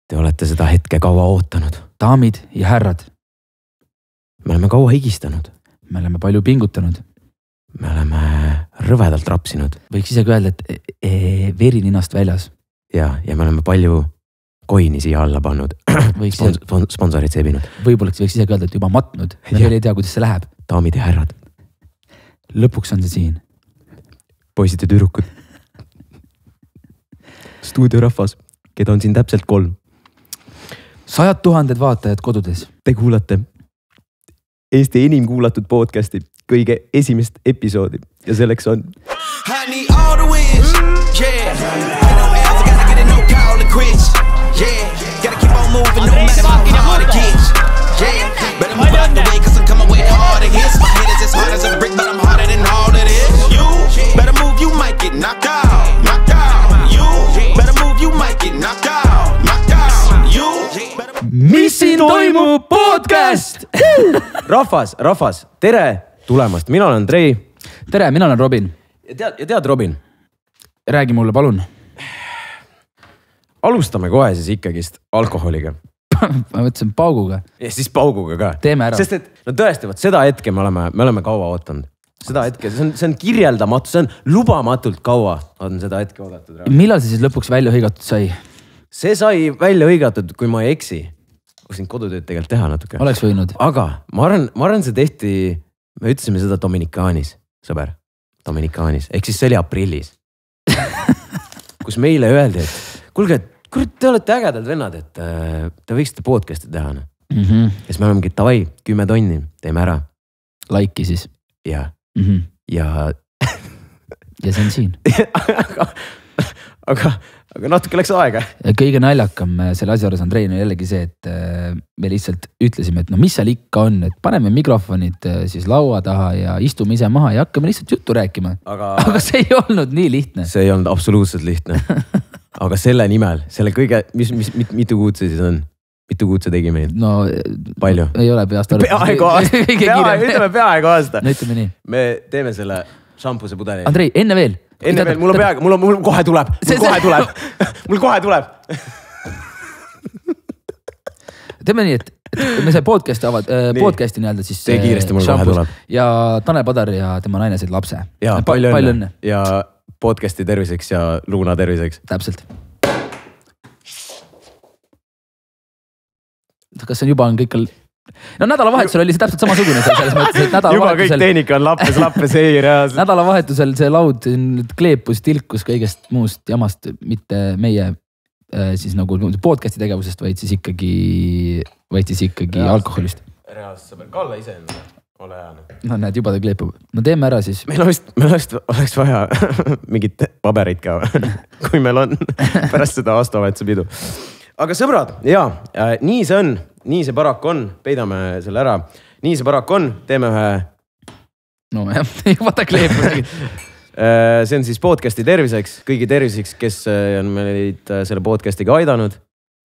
Te olete seda hetke kaua ootanud. Daamid ja härrad. Me oleme kaua higistanud. Me oleme palju pingutanud. Me oleme rõvedalt rapsinud. Võiks isegi öelda, et veri ninast väljas. Ja me oleme palju koini siia alla pannud. Sponsorid seebinud. Võib-olla võiks isegi öelda, et juba matnud. Me veel ei tea, kuidas see läheb. Daamid ja härrad. Lõpuks on see siin. Poisid ja tüdrukud. Stuudiorahvas, keda on siin täpselt 3. 100 000 vaatajad kodudes. Te kuulate Eesti enim kuulatud podcasti kõige esimest episoodi ja selleks on Mis siin toimub podcast? Rahvas, tere tulemast. Mina olen Andrei. Tere, mina olen Robin. Ja tead Robin? Räägi mulle, palun. Alustame kohe siis ikkagist alkoholiga. Ma mõtlesin pauguga. Ja siis pauguga ka. Teeme ära. Sest et no tõesti, seda hetke me oleme kaua ootanud. Seda hetke, see on kirjeldamatu, see on lubamatult kaua on seda hetke oodatud. Millal see siis lõpuks välja hõigatud sai? See sai välja hõigatud, kui ma ei eksi. Võiksin kodutööd tegelikult teha natuke. Oleks võinud. Aga ma arvan, see tehti, me ütlesime seda Dominikaanis, sõber. Dominikaanis, ehk siis see oli aprillis. Kus meile öeldi, et kuulge, te olete ägedad vennad, et te võiksite podcasti teha. Ja siis me oleme davai, 10 tonni, teeme ära. Laiki siis. Ja. Ja see on siin. Aga natuke läks aega. Kõige naljakam selle asja juures Andrei on jällegi see, et me lihtsalt ütlesime, et no mis seal ikka on, et paneme mikrofonid siis laua taha ja istume ise maha ja hakkame lihtsalt juttu rääkima. Aga see ei olnud nii lihtne. See ei olnud absoluutselt lihtne. Aga selle nimel, selle kõige, mitu kuud see siis on? Mitu kuud see tegi meil? No palju? Ei ole peast Peaaegu aasta. No ütleme nii. Me teeme selle šampuse pudeli. Andrei, enne veel, mul on peaaegu, mul kohe tuleb. Mul kohe tuleb. Teeme nii, et me see podcasti nii-öelda siis tee kiiresti, mul kohe tuleb. Ja Tanel Padar ja tema naine said lapse. Ja palju õnne. Ja podcasti terviseks ja Luuna terviseks. Täpselt. Kas see juba on kõik... No nädalavahetusel oli see täpselt samasugune. Juba kõik tehnika on lappes ei reaalselt. Nädalavahetusel see laud kleepus, tilkus kõigest muust jamast, mitte meie siis nagu podcasti tegevusest, vaid siis ikkagi alkoholist. Reaalselt sõber, Kalle ise enda, ole hea. No näed, juba ta kleepub. No teeme ära siis. Meil oleks vaja mingit paberit ka, kui meil on pärast seda aastavahetuse pidu. Aga sõbrad, nii see on, nii see parak on, peidame selle ära. Nii see parak on, teeme ühe... No jah, juba ta kleepub. See on siis podcasti terviseks, kõigi terviseks, kes on meid selle podcastiga aidanud.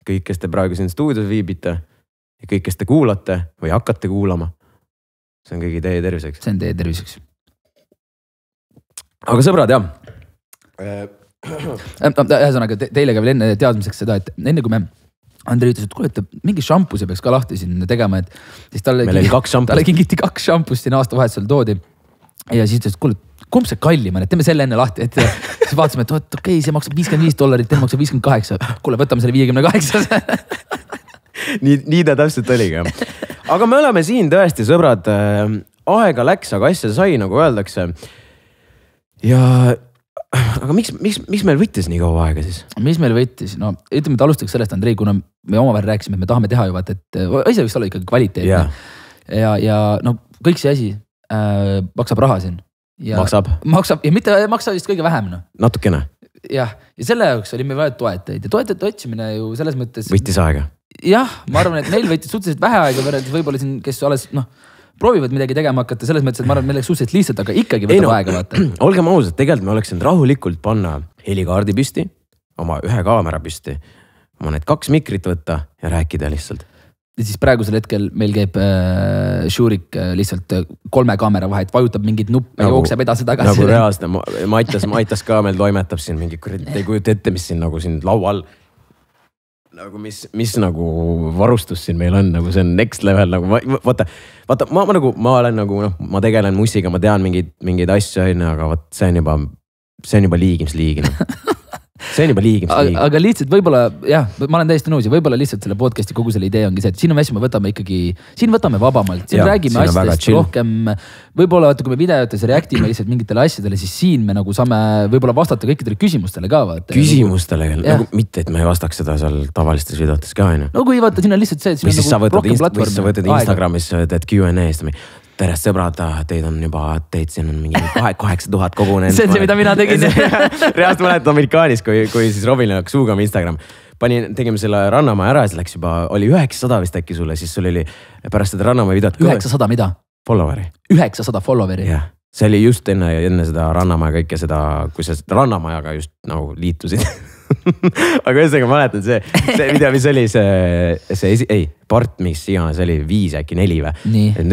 Kõik, kes te praegu siin stuudios viibite ja kõik, kes te kuulate või hakkate kuulama. See on kõigi teie terviseks. See on teie terviseks. Aga sõbrad, jah. Ühesõnaga teile ka veel enne teadmiseks seda, et enne kui me Andrei ütles, et kuule, et mingi šampuse peaks ka lahti siin tegema, et siis talle kingiti 2 šampust siin aastavahetusel toodi ja siis ütles, et kuule, kumb see kallim on, et teeme selle enne lahti, et siis vaatasime, et okei, see maksab $55, teeme maksab 58, kuule, võtame selle 58. Nii ta täpselt oligi. Aga me oleme siin tõesti, sõbrad, aega läks, aga asja sai, nagu öeldakse. Aga miks meil võttis nii kaua aega siis? Mis meil võttis? No ütleme, et alustaks sellest, Andrei, kuna me omavahel rääkisime, et me tahame teha juba, et asja võiks olla ikkagi kvaliteetne. Ja no kõik see asi maksab raha siin. Maksab ja mitte maksa vist kõige vähem. No. Natukene. Ja selle jaoks oli meil vaja toetajaid ja toetajate otsimine ju selles mõttes... Võttis aega. Jah, ma arvan, et meil võttis suhteliselt vähe aega võrreldes võib-olla siin, kes alles proovivad midagi tegema hakata, selles mõttes, et ma arvan, et meil oleks suhteliselt lihtsalt, aga ikkagi võtab aega vaata. Olgem ausad, tegelikult me oleksin rahulikult panna helikaardi püsti, oma 1 kaamera püsti, oma need 2 mikrit võtta ja rääkida lihtsalt. Ja siis praegusel hetkel meil käib Shurik lihtsalt 3 kaamera vahet, vajutab mingid nuppe, jookseb edasi tagasi. Nagu reaalselt, Maitas ka meil toimetab siin mingi, ei kujuta ette, mis siin nagu siin laual. nagu mis nagu varustus siin meil on, nagu see on next level nagu vaata, ma olen nagu noh, ma tegelen mussiga, ma tean mingeid asju on, aga vot see on juba liigimisliigi. See on juba liigimisliigi. Aga lihtsalt võib-olla jah, ma olen täiesti nõus ja võib-olla lihtsalt selle podcasti kogu selle idee ongi see, et siin on asju, me võtame ikkagi, siin võtame vabamalt, siin räägime asjadest rohkem. Võib-olla vaata, kui me videotes reaktime lihtsalt mingitele asjadele, siis siin me nagu saame võib-olla vastata kõikidele küsimustele ka vaata. Küsimustele, nagu mitte, et me ei vastaks seda seal tavalistes videotes ka. No kui vaata, siin on lihtsalt see, et siin on nagu rohkem platvormi. Või siis sa võtad Instagramis, teed Q&A-st. Tere sõbrad, teid siin on mingi 8000 kogunenud. See on see, mida mina tegin. Reaalselt mäletad Amerikaanis, kui siis Robinil hakkas suugama Instagram. Tegime selle Rannamaa ära, siis läks juba, oli 900 vist äkki sulle, siis sul oli pärast seda Rannamaa videot. 900 mida? Followeri. 900 followeri? Jah, see oli just enne seda Rannamaa ja kõike seda, kui sa Rannamaaga just nagu liitusid. Aga ühesõnaga mäletan see video, mis oli part, mis iganes oli 5 äkki 4 või.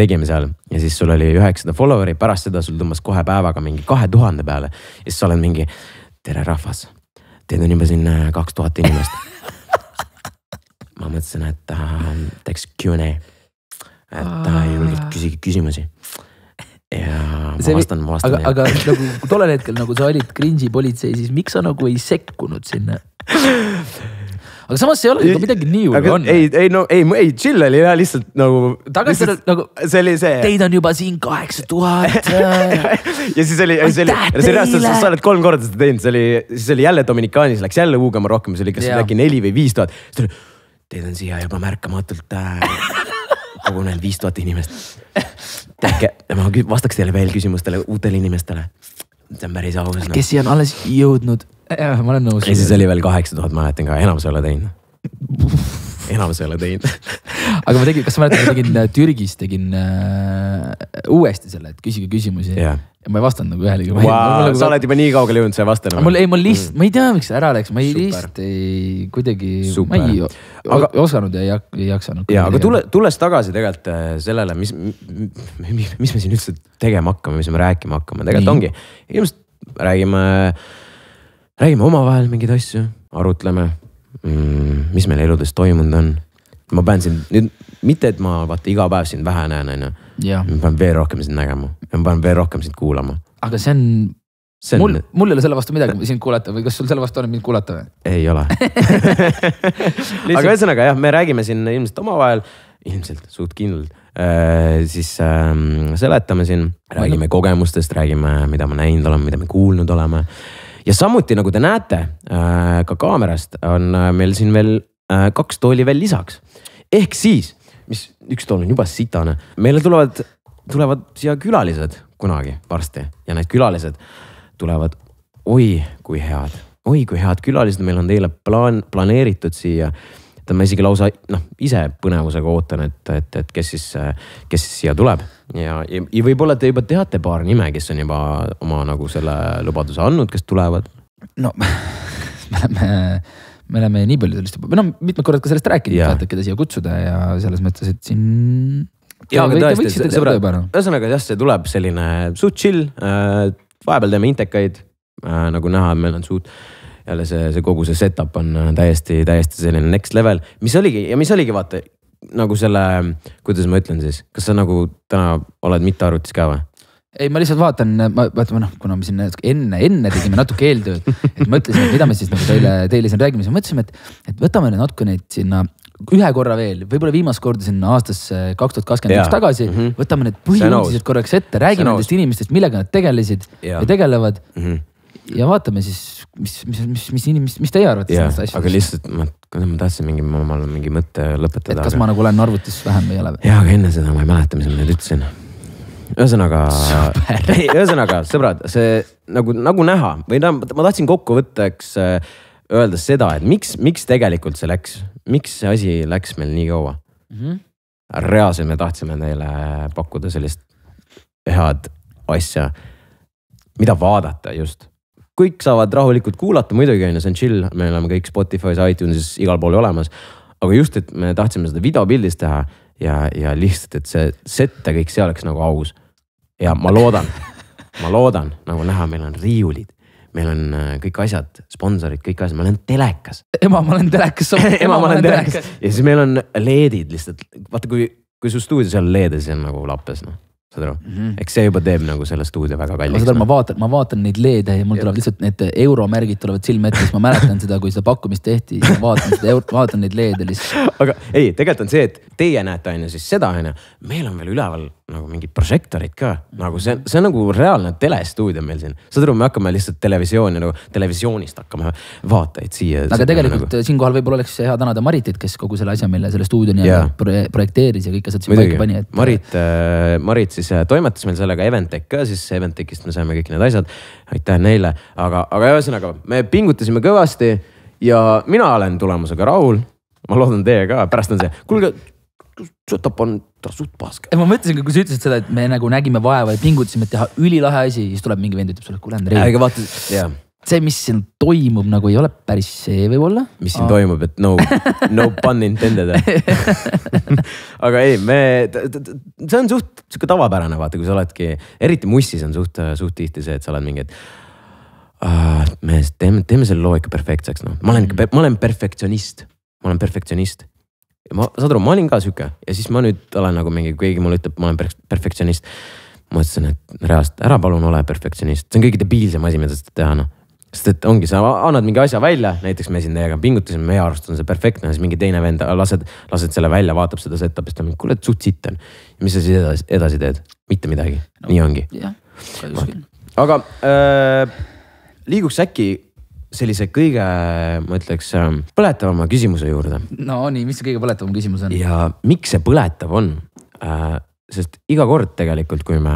Tegime seal ja siis sul oli 900 followeri, pärast seda sul tõmbas kohe päevaga mingi 2000 peale. Ja siis sa oled mingi, tere rahvas, teid on juba siin 2000 inimest. Ma mõtlesin, et teeks Q&A, et julgelt küsige küsimusi. Ja ma vastan. Aga nagu tollel hetkel, nagu sa olid cringe'i politsei, siis miks sa nagu ei sekkunud sinna? Aga samas see ei ole juba midagi nii hullu on. Ei, chill oli jah, lihtsalt nagu. Tagasi nagu, see oli see. Teid on juba siin 8000. Ja siis oli, sa oled 3 korda seda teinud, siis oli jälle Dominikaanis, läks jälle huugama rohkem, see oli kas äkki 4 või 5000. Teid on siia juba märkamatult kogunenud 5000 inimest. Ma vastaks teile veel küsimustele, uutele inimestele. See on päris aus. Kes siia on alles jõudnud? Ma olen nõus. Ja siis oli veel 8000, ma mäletan ka, enam sa ei ole teinud. Aga ma tegin, kas sa mäletan, ma tegin Türgis, uuesti selle, et küsige küsimusi. Ja ma ei vastanud nagu ühelegi. Sa oled juba nii kaugele jõudnud, sa ei vastanud. Ma ei tea, miks ära läks, ma ei kuidagi, ma ei osanud ja ei jaksanud. Aga tulles tagasi tegelikult sellele, mis me siin üldse tegema hakkame, mis me rääkima hakkame, tegelikult ongi. Ilmselt räägime omavahel mingeid asju, arutleme, mis meil eludes toimunud on. Ma pean siin, nüüd mitte, et ma vaata iga päev siin vähe näen, ma pean veel rohkem sind nägema, ma pean veel rohkem sind kuulama. Aga see on... Mul ei ole selle vastu midagi sind kuulata või kas sul selle vastu on mind kuulata või? Ei ole. Aga ühesõnaga jah, me räägime siin ilmselt omavahel, ilmselt suht kindlalt, siis seletame siin, räägime kogemustest, räägime, mida ma näinud oleme, mida me kuulnud oleme. Ja samuti, nagu te näete ka kaamerast, on meil siin veel 2 tooli veel lisaks. Ehk siis, mis üks tool on juba sitane, meile tulevad siia külalised kunagi varsti ja need külalised tulevad, oi kui head külalised, meil on teile planeeritud siia. Ma isegi lausa ise põnevusega ootan, et kes siis siia tuleb. Ja võib-olla te juba teate paar nime, kes on juba oma nagu selle lubaduse andnud, kes tulevad. No, me oleme nii palju sellest juba, mitmed korrad ka sellest rääkinud, keda siia kutsuda ja selles mõttes, et siin... Ja, aga tõesti, ühesõnaga jah, see tuleb selline suht chill, vahepeal teeme intekaid, nagu näha, meil on suht... Jälle see kogu see setup on täiesti selline next level, mis oligi vaata nagu selle, kuidas ma ütlen siis, kas sa nagu täna oled mitte arvutis ka või? Ei, ma lihtsalt vaatan, kuna me siin enne tegime natuke eeltööd, et ma ütlesin, et mida me siis nagu teile siin räägime, siis mõtlesime, et võtame natuke neid sinna ühe korra veel, võib-olla viimast korda sinna aastasse 2021 tagasi, võtame need põhiuudised korraks ette, räägime nendest inimestest, millega nad tegelesid ja tegelevad ja vaatame siis, mis teie arvate sellest asjast. Aga lihtsalt ma tahtsin mingi mõtte lõpetada. Et kas ma nagu olen arvutis vähem või ei ole? Jaa, aga enne seda ma ei mäleta, mis ma nüüd ütlesin. Ühesõnaga, sõbrad, see nagu näha või ma tahtsin kokkuvõtteks öelda seda, et miks tegelikult see läks, miks see asi läks meil nii kaua. Reaalselt me tahtsime teile pakkuda sellist head asja, mida vaadata just. Kõik saavad rahulikult kuulata, muidugi on, see on chill, me oleme kõik Spotify's, iTunesis igal pool olemas, aga just, et me tahtsime seda videopildist teha ja lihtsalt, et see set ja kõik see oleks nagu aus. Ja ma loodan, nagu näha, meil on riiulid, meil on kõik asjad, sponsorid, kõik asjad, ma olen telekas. Ema, ma olen telekas. Ema, ma olen telekas. Ja siis meil on LED-id lihtsalt, vaata kui su stuudios on LED-e, see on nagu lappes, noh. Saad aru? Eks see juba teeb nagu selle stuudio väga kalliks. Ma vaatan neid LED-e ja mul tuleb lihtsalt need euromärgid tulevad silme ette, siis ma mäletan seda, kui seda pakkumist tehti, siis ma vaatan neid LED-e lihtsalt. Aga ei, tegelikult on see, et teie näete aina siis seda aina, meil on veel üleval nagu mingid prožektorid ka, nagu see on nagu reaalne telestuudio meil siin. Saad aru, me hakkame lihtsalt televisioonist hakkame vaatajaid siia. Aga tegelikult nagu... siinkohal võib-olla oleks hea tänada Maritit, kes kogu selle asja meile selle stuudio projekteeris ja kõik asjad siin paika pani. Marit siis toimetas meil sellega Eventech ka, siis Eventechist me saime kõik need asjad. Aitäh neile, aga ühesõnaga me pingutasime kõvasti ja mina olen tulemusega rahul. Ma loodan teie ka, pärast on see, kuulge, setup on suht pask. Ma mõtlesin, kui sa ütlesid seda, et me nagu nägime vaeva ja pingutasime, et teha ülilahe asi, siis tuleb mingi vend, ütleb sulle, kuule Andrei. See, mis siin toimub, nagu ei ole päris see võib-olla. Mis siin toimub, et no pun intended. Aga ei, see on suht tavapärane, vaata, kui sa oledki, eriti mussis on suht tihti see, et sa oled mingi, et me teeme selle loo ikka perfektseks. No. Ma olen perfektsionist. Saad aru, ma olin ka süke ja siis ma nüüd olen nagu mingi, keegi mulle ütleb, ma olen perfektsionist. Ma ütlesin, et reaalselt ära palun ole perfektsionist. See on kõige debiilsem asi, mida seda teha. No. Sest et ongi, sa annad mingi asja välja, näiteks me siin teiega pingutasime, meie arust on see perfektne, siis mingi teine vend, lased selle välja, vaatab seda setupist ja mingi, kuule, et suht sitt on. Ja mis sa siis edasi teed? Mitte midagi. No, nii ongi. Aga liiguks äkki sellise kõige, ma ütleks, põletavama küsimuse juurde. No nii, mis see kõige põletavam küsimus on? Ja miks see põletav on? Sest iga kord tegelikult, kui me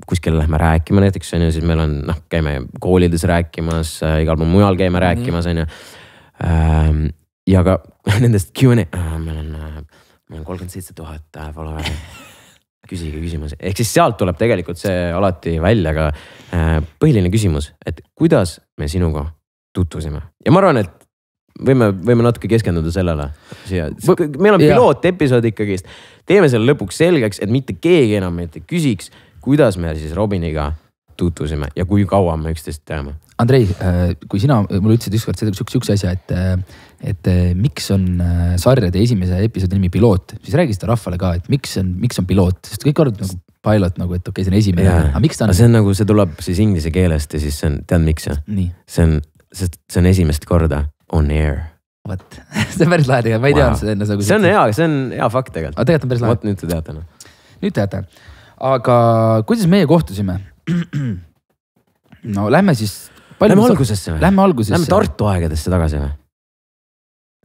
kuskil lähme rääkima näiteks, siis meil on, käime koolides rääkimas, igal pool mujal käime rääkimas, ja ka nendest Q&A, meil on 37 000 followeri. Küsige küsimusi. Ehk siis sealt tuleb tegelikult see alati välja ka põhiline küsimus, et kuidas me sinuga tutvusime. Ja ma arvan, et võime natuke keskenduda sellele. Meil on pilootepisood ikkagist. Teeme selle lõpuks selgeks, et mitte keegi enam mitte küsiks, kuidas me siis Robiniga tutvusime ja kui kaua me üksteist teame. Andrei, kui sina mulle ütlesid ükskord sihukese asja, et miks on sarjade esimese episoodi nimi piloot, siis räägi seda rahvale ka, et miks on piloot, sest kõik kord nagu pilot, nagu, et okei, see on esimene. Aga miks ta on? See on nagu, see tuleb siis inglise keelest ja siis see on, tead miks see? Nii. See on esimest korda on air. Võt, see on päris lahe tegelikult, ma ei teadnud seda enne. See on hea fakt tegelikult. Aga tegelikult on päris lahe. Võt, nüüd te teate. Nüüd teate. Aga kuidas meie kohtusime? No lähme siis... Lähme algusesse või? Lähme Tartu aegadesse tagasi või?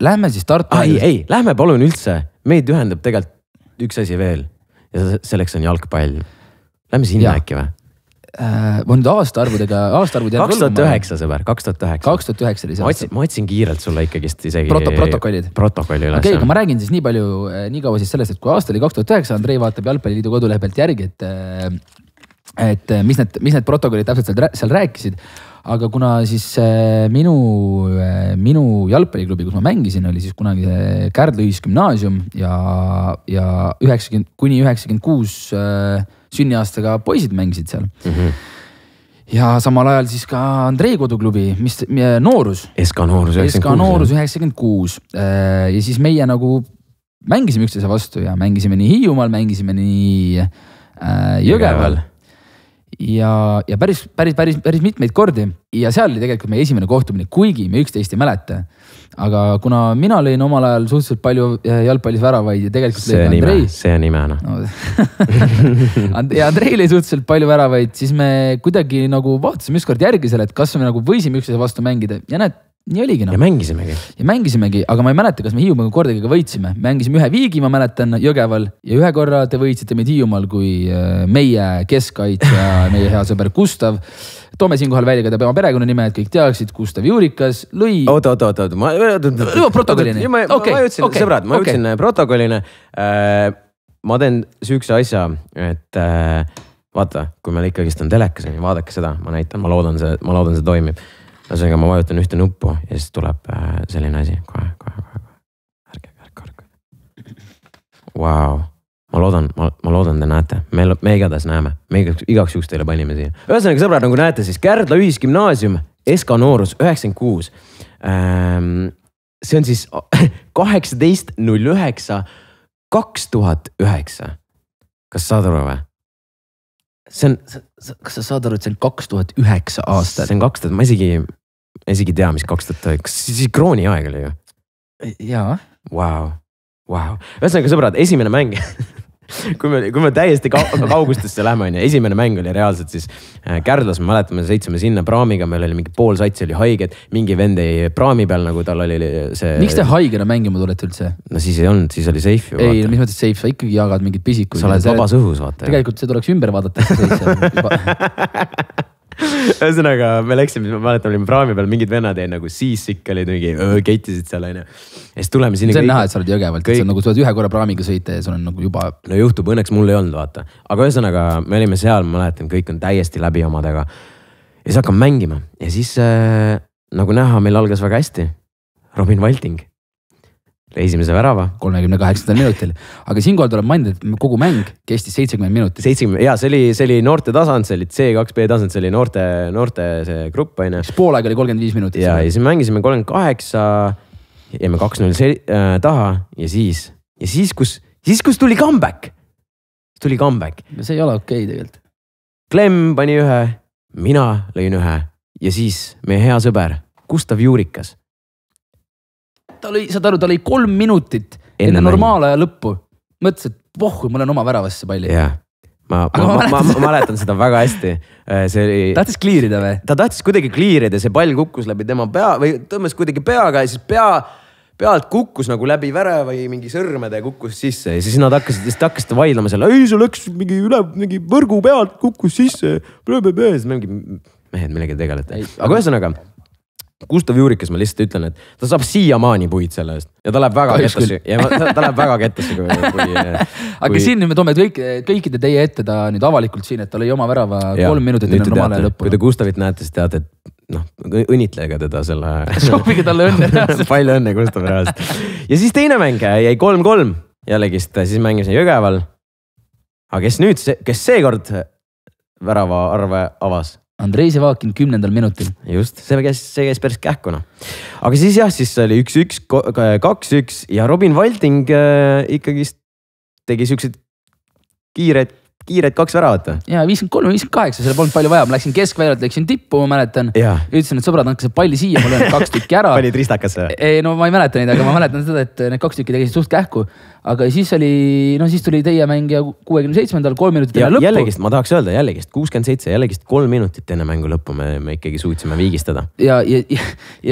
Lähme siis Tartu aegadesse. Ei, lähme palun üldse. Meid ühendab tegelikult üks asi veel. Ja selleks on jalgpall. Lähme sinna äkki või? Ma nüüd aastaarvudega... 2009 sõber, 2009 oli see. Ma otsin kiirelt sulle ikkagist isegi... Protokollid. Protokolli üles. Okei, aga ma räägin siis nii kaua siis sellest, et kui aasta oli 2009, Andrei vaatab Jalgpalliliidu kodulehe pealt järgi, et mis need protokollid täpselt seal rääkisid. Aga kuna siis minu jalgpalliklubi, kus ma mängisin, oli siis kunagi Kärdla ühisgümnaasium ja kuni 96 sünniaastaga poisid mängisid seal. Ja samal ajal siis ka Andrei koduklubi, Noorus. SK Noorus 96. Ja siis meie nagu mängisime üksteise vastu ja mängisime nii Hiiumaal, mängisime nii Jõgeval. Ja päris mitmeid kordi ja seal oli tegelikult meie esimene kohtumine, kuigi me üksteist ei mäleta. Aga kuna mina lõin omal ajal suhteliselt palju jalgpallis väravaid ja tegelikult lõi Andrei. See on ime, no. Ja Andrei lõi suhteliselt palju väravaid, siis me kuidagi nagu vaatasime ükskord järgi selle, et kas me nagu võisime üksteise vastu mängida ja näed, nii oligi. Ja mängisimegi, aga ma ei mäleta, kas me Hiiumaal kordagi ka võitsime. Mängisime ühe viigi, ma mäletan, Jõgeval ja ühe korra te võitsite meid Hiiumaal, kui meie keskkaitsja, meie hea sõber Gustav. Toome siinkohal välja ka tema perekonnanime, et kõik teaksid, Gustav Juurikas lõi... Oota. Protokolline. Ma jõudsin, sõbrad, ma jõudsin protokolline. Ma teen süükse asja, et vaata, kui meil ikkagist on telekas, vaadake seda, ma näitan, ma loodan, see toimib. Ühesõnaga ma vajutan ühte nuppu ja siis tuleb selline asi. Kohe. Vau. Ma loodan, te näete, me igatahes näeme, me igaks juhuks teile panime siia. Ühesõnaga sõbrad, nagu näete, siis Kärdla Ühisgümnaasium, SK Noorus 96. See on siis 18.09.2009. Kas saad aru või? Kas sa saad aru, et see on 2009 aastal? See on 2000, ma isegi tea, mis 2000, kas siis krooni aeg oli ju? Jaa. Wow. Ühesõnaga sõbrad, esimene mäng, kui me täiesti kaugustesse lähme, esimene mäng oli reaalselt siis Kärdlas, me mäletame, sõitsime sinna praamiga, meil oli mingi pool satsi oli haiged, mingi vend ei praami peal, nagu tal oli see... Miks te haigena mängima tulete üldse? No siis ei olnud, siis oli safe ju. Ei, mis mõttes safe, sa ikkagi jagad mingid pisikud. Sa oled vabas õhus, vaata. Tegelikult see tuleks ümber vaadata. Ühesõnaga, me läksime, ma mäletan, olime praami peal, mingid vennad jäid nagu siisik olid, mingi keitisid seal aine. Ja siis tuleme sinna. See on näha, et sa oled Jõgevalt, et sa nagu tuled ühe korra praamiga sõita ja sul on nagu juba... No juhtub, õnneks mul ei olnud, vaata. Aga ühesõnaga, me olime seal, ma mäletan, kõik on täiesti läbi omadega. Ja siis hakkame mängima. Ja siis nagu näha, meil algas väga hästi. Robin Valting. Esimese värava. 38. minutil. Aga siinkohal tuleb mainida, et kogu mäng kestis 70 minutit. 70, jaa, see oli noorte tasand, see oli C2B tasand, see oli noorte see grupp. Pool aeg oli 35 minutit. Ja siis mängisime 38, jäime 2-0 taha ja siis kus tuli comeback. Tuli comeback. See ei ole okei tegelikult. Clem pani ühe, mina lõin ühe ja siis meie hea sõber Gustav Juurikas. Saad aru, ta lõi 3 minutit enne normaalaja lõppu. Mõtles, et mul on oma väravasse palli. Jah, ma mäletan seda väga hästi. Tahtis kliirida või? Ta tahtis kuidagi kliirida, see pall kukkus läbi tema pea või tõmbas kuidagi peaga ja siis pealt kukkus nagu läbi väre või mingi sõrmede kukkus sisse. Ja siis nad hakkasid vaidlema selle, ei, see läks mingi võrgu pealt kukkus sisse. Mehed millegi tegelete. Aga ühesõnaga, Gustav Juurikas, ma lihtsalt ütlen, et ta saab siiamaani puid selle eest ja ta läheb väga kettasse. Ta läheb väga kettasse. Aga siin me toome kõikide teie ette ta nüüd avalikult siin, et ta lõi oma värava 3 minutit enne normaalne lõppu. Kui te Gustavit näete, siis teate, et õnnitlega teda selle... Soovige talle õnne. Palju õnne Gustav reaalselt. Ja siis teine mäng jäi 3-3 jällegist, siis mängisin Jõgeval. Aga kes seekord värava arve avas? Andrei Sevakin 10. minutil. Just, see käis päris kähkuna. Aga siis oli 1-1, 2-1 ja Robin Valting ikkagi tegi siuksed kiired 2 väravat. Ja 53-58, selle polnud palju vaja. Ma läksin keskväljalt, läksin tippu, ma mäletan. Ütlesin, et sõbrad, andke see palli siia, ma löön 2 tükki ära. Panid ristakasse? Ei, no ma ei mäleta neid, aga ma mäletan seda, et need 2 tükki tegisid suht kähku. Aga siis tuli teie mängija 67. 3 minutit enne lõppu. Jällegist, ma tahaks öelda, 67, jällegist 3 minutit enne mängu lõppu me ikkagi suutsime viigistada. Ja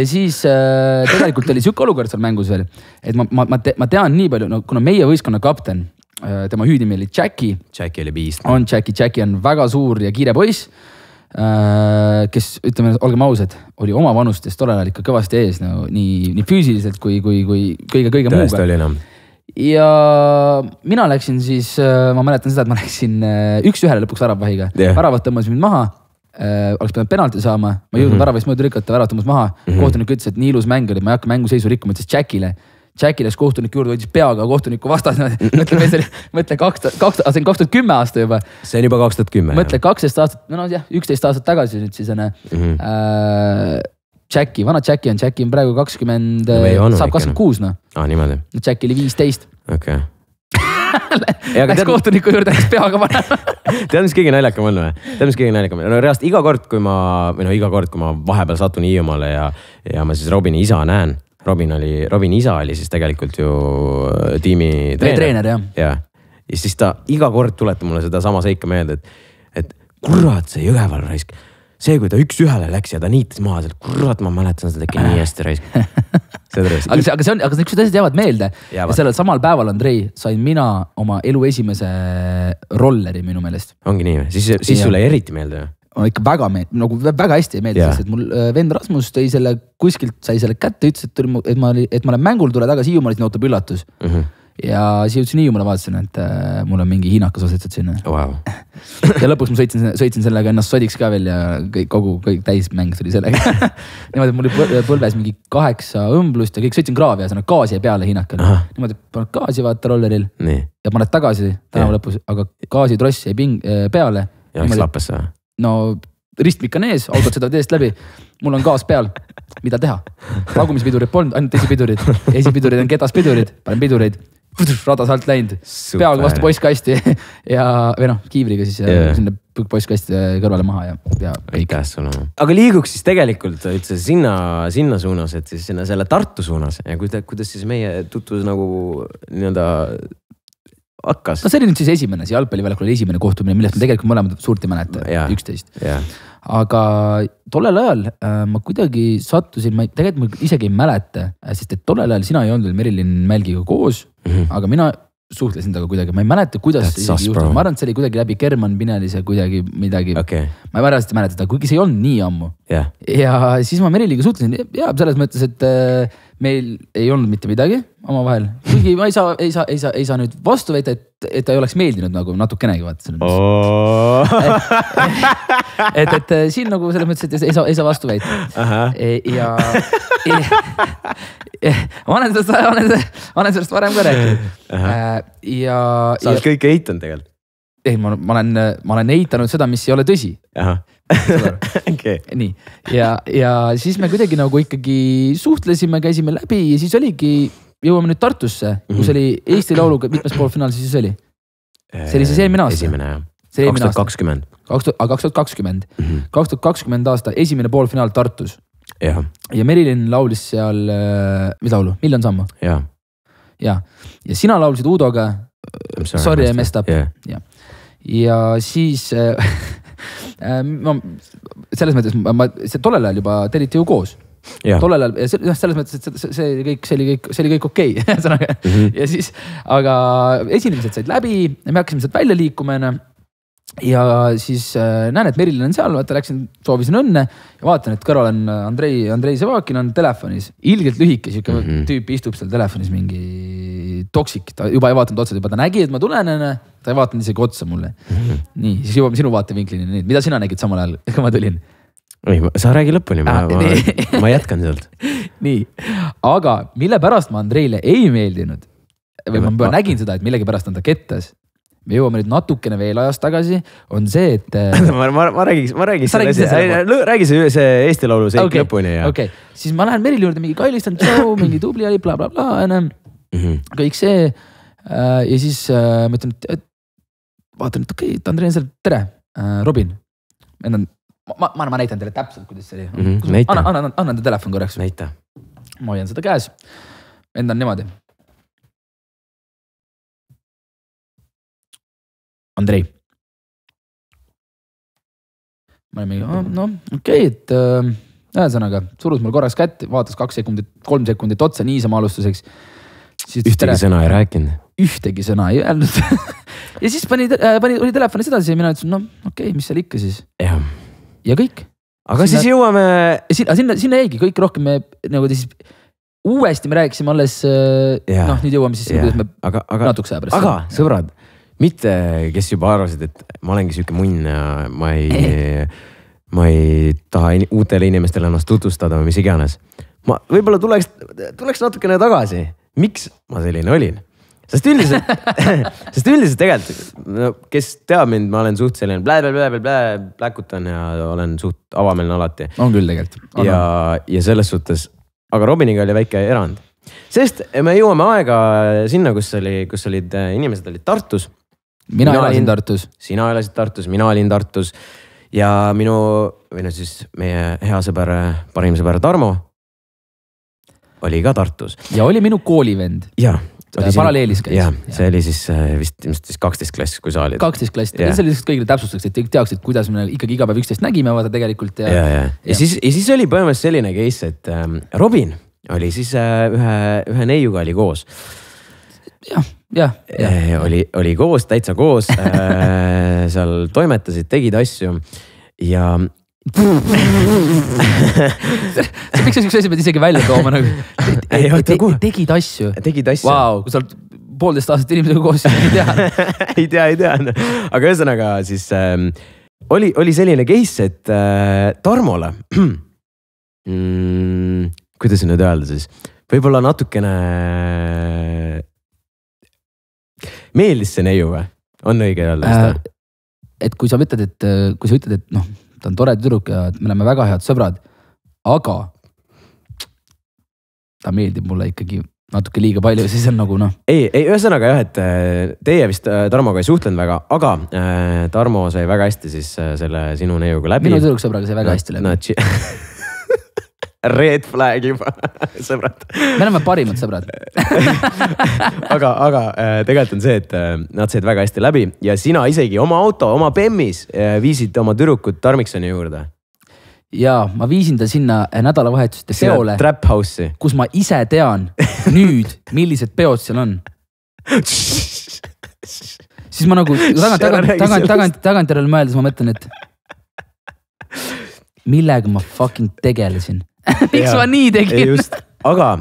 siis tegelikult oli siuke olukord seal mängus veel, et ma tean nii palju, kuna meie võistkonna kapten, tema hüüdnimi oli Jackie. Jackie oli biist. Jackie on väga suur ja kiire poiss, kes, ütleme, olgem ausad, oli oma vanustest tollel ajal ikka kõvasti ees, nii füüsiliselt kui kõige muuga. Tõesti oli enam. Ja mina läksin siis, ma mäletan seda, et ma läksin 1-1 lõpuks väravvahiga. Väravat tõmbas mind maha, oleks pidanud penalti saama, ma ei jõudnud väravast mööda lükata, väravat tõmbas maha. Kohtunik ütles, et nii ilus mäng oli, ma ei hakka mänguseisu rikkuma, ütles Jackie läks kohtunik juurde, võttis peaga kohtunikku vastas. Mõtle 2010 aasta juba. See on juba 2010. Mõtle 12 aastat, 11 aastat tagasi nüüd siis on Jackie, vana Jackie on praegu 20, saab 26 . Niimoodi. Jackie oli 15. Okei. Läks kohtuniku juurde, läks peaga panema. Tead, mis kõige naljakam on või? Reaalselt iga kord, kui ma vahepeal satun Hiiumaale ja ma siis Robini isa näen. Robin isa oli siis tegelikult ju tiimi treener, jah. Ja siis ta iga kord tuletab mulle seda sama seika meelde, et kurat see Jõgeval raisk. See, kui ta 1-1 läks ja ta niitis maha seal, kurat, ma mäletan seda äkki nii hästi raisk. Aga niisugused asjad jäävad meelde. Ja sellel samal päeval, Andrei, sain mina oma elu esimese rolleri minu meelest. Ongi nii või? Siis sulle eriti meelde ju? Ikka väga hästi meeldis, sest mul vend Rasmus tõi selle kuskilt, sai selle kätte, ütles, et ma olen mängul, tule tagasi Hiiumaal, siis ootab üllatus. ja siis jõudsin Hiiumaale, vaatasin, et mul on mingi hiinakas ostetud sinna wow. Ja lõpuks ma sõitsin sellega ennast sodiks ka veel ja kõik täismäng tuli sellega niimoodi, et mul oli põlves mingi 8 õmblust ja kõik sõitsin kraavi ja gaasi jäi peale hiinakale. Niimoodi paned gaasi vaata rolleril ja paned tagasi tänava lõpus, aga gaasitross jäi peale. Ja läks lappesse või? No ristmik on ees, autod sõidavad eest läbi, mul on gaas peal, mida teha? Tagumispidurid polnud, ainult esipidurid. Esipidurid on kedaspidurid, panen pidureid, radas alt läinud, peaaegu vastu postkasti ja või kiivriga siis sinna postkasti kõrvale maha ja aitäh sulle. Aga liiguks siis tegelikult üldse sinna suunas, et siis sinna selle Tartu suunas ja kuidas siis meie tutvus nagu nii-öelda hakkas? No see oli nüüd siis esimene, see jalgpalliväljakul oli esimene kohtumine, millest me tegelikult mõlemad suurt ei mäleta, 11. Aga tollel ajal ma kuidagi sattusin, tegelikult ma isegi ei mäleta, sest et tollel ajal sina ei olnud veel Merilin Mälgiga koos, aga mina suhtlesin temaga kuidagi, ma ei mäleta, kuidas see isegi juhtus. Ma arvan, et see oli kuidagi läbi German Binelise kuidagi midagi. Ma ei mäleta seda, kuigi see ei olnud nii ammu. Ja siis ma Meriliga suhtlesin ja selles mõttes, et meil ei olnud mitte midagi omavahel. Kuigi ma ei saa nüüd vastu veita, et ta ei oleks meeldinud nagu natukenegi vaata. Et siin nagu selles mõttes, et ei saa vastu veita. Ja ma olen sellest varem ka rääkinud. Sa oled kõike eitanud tegelikult? Ei, ma olen eitanud seda, mis ei ole tõsi. Nii. Ja siis me kuidagi nagu ikkagi suhtlesime, käisime läbi ja siis oligi, jõuame nüüd Tartusse, kus oli Eesti Lauluga mitmes poolfinaal siis oli? See oli siis eelmine aasta. Esimene, jah. 2020. 2020. 2020 aasta esimene poolfinaal Tartus. Ja Merilin laulis seal, mis laulu? Miljon sammu? Ja sina laulsid Uudoga Sorry I messed up. Ja siis selles mõttes, tollel ajal juba te olite ju koos. Tollel ajal, selles mõttes, et see oli kõik okei. Ja siis, aga esinemised said läbi ja me hakkasime sealt välja liikuma. Ja siis näen, et Merilin on seal, läksin, soovisin õnne ja vaatan, et kõrval on Andrei Sevakin on telefonis. Ilgelt lühike, siuke tüüp istub seal telefonis mingi toksik. Ta juba ei vaatanud otsa, juba ta nägi, et ma tulen, ta ei vaatanud isegi otsa mulle. Nii, siis jõuame sinu vaatevinklini. Mida sina nägid samal ajal, kui ma tulin? Sa räägi lõpuni, ma jätkan sealt. Nii, aga mille pärast ma Andreile ei meeldinud või ma nägin seda, et millegi pärast on ta kettas. Me jõuame nüüd natukene veel ajast tagasi, on see, et ma räägiks räägi see Eesti Laulu seik lõpuni. Okei, siis ma lähen Merili juurde mingi kailistan show, mingi tubli oli, bla bla bla, kõik see. Ja siis ma ütlen, et vaatan, et okei, Andrei on seal, tere, Robin. Ma näitan teile täpselt, kuidas see oli. Annan ta telefon korraks. Näita. Ma hoian seda käes. Enda on niimoodi. Andrei. Ma olin mingi, okei, et ühesõnaga, surus mul korraks kätt, vaatas 2 sekundit, 3 sekundit otsa niisama alustuseks. Ühtegi sõna ei rääkinud. Ühtegi sõna ei öelnud. Ja siis oli telefonis edasi ja mina ütlesin, okei, mis seal ikka siis. Ja kõik. Aga siis jõuame... Sinna jäigi kõik rohkem me nagu siis uuesti me rääkisime alles, nüüd jõuame siis sinna, kuidas me natuks aja pärast. Aga sõbrad, mitte kes juba arvasid, et ma olengi siuke munn ja ma ei taha uutele inimestele ennast tutvustada või mis iganes. Ma võibolla tuleks natukene tagasi. Miks ma selline olin? Sest üldiselt tegelikult, kes teab mind, ma olen suht selline pläkutan ja olen suht avameelne alati. On küll tegelikult. Ja selles suhtes, aga Robiniga oli väike erand. Sest me jõuame aega sinna, kus olid inimesed olid Tartus. Mina elasin Tartus. Sina elasid Tartus, mina olin Tartus. Ja siis meie hea sõber, parim sõber Tarmo oli ka Tartus. Ja oli minu koolivend. Jaa. Paralleelis käis. Jah, see oli siis vist 12 klass, kui sa olid. 12 klass. See oli lihtsalt kõigile täpsustaks, et teaksid, kuidas me ikkagi iga päev 11 nägime vaata tegelikult. Ja siis oli põhimõtteliselt selline case, et Robin oli siis ühe neiuga oli koos. Oli koos, täitsa koos. Seal toimetasid, tegid asju ja... Miks sa üks asi pead isegi välja tooma nagu? Tegid asju. Tegid asju. Vau, kui sa poolteist aastat inimesega koos, ei tea. ei tea. Aga ühesõnaga siis oli selline case, et Tarmole, kuidas nüüd öelda siis, võib-olla natukene meeldis see neiu või? On õige öelda seda? Et kui sa ütled, et noh, ta on tore tüdruk ja me oleme väga head sõbrad, aga ta meeldib mulle ikkagi natuke liiga palju, siis on nagu noh. Ei, ühesõnaga jah, et teie vist Tarmoga ei suhtlenud väga, aga Tarmo sai väga hästi siis selle sinu neiuga läbi. Minu tüdruksõbraga sai väga hästi läbi. Red flag juba, sõbrad. Me oleme parimad sõbrad. aga tegelikult on see, et nad said väga hästi läbi ja sina isegi oma auto, oma BEM-is viisid oma tüdrukut Tarmiksoni juurde. Ja ma viisin ta sinna nädalavahetuste peole, Trap House'i, kus ma ise tean nüüd, millised peod seal on. Siis ma nagu tagantjärele mõeldes ma mõtlen, et millega ma fucking tegelesin. Miks ma nii tegin? Just, aga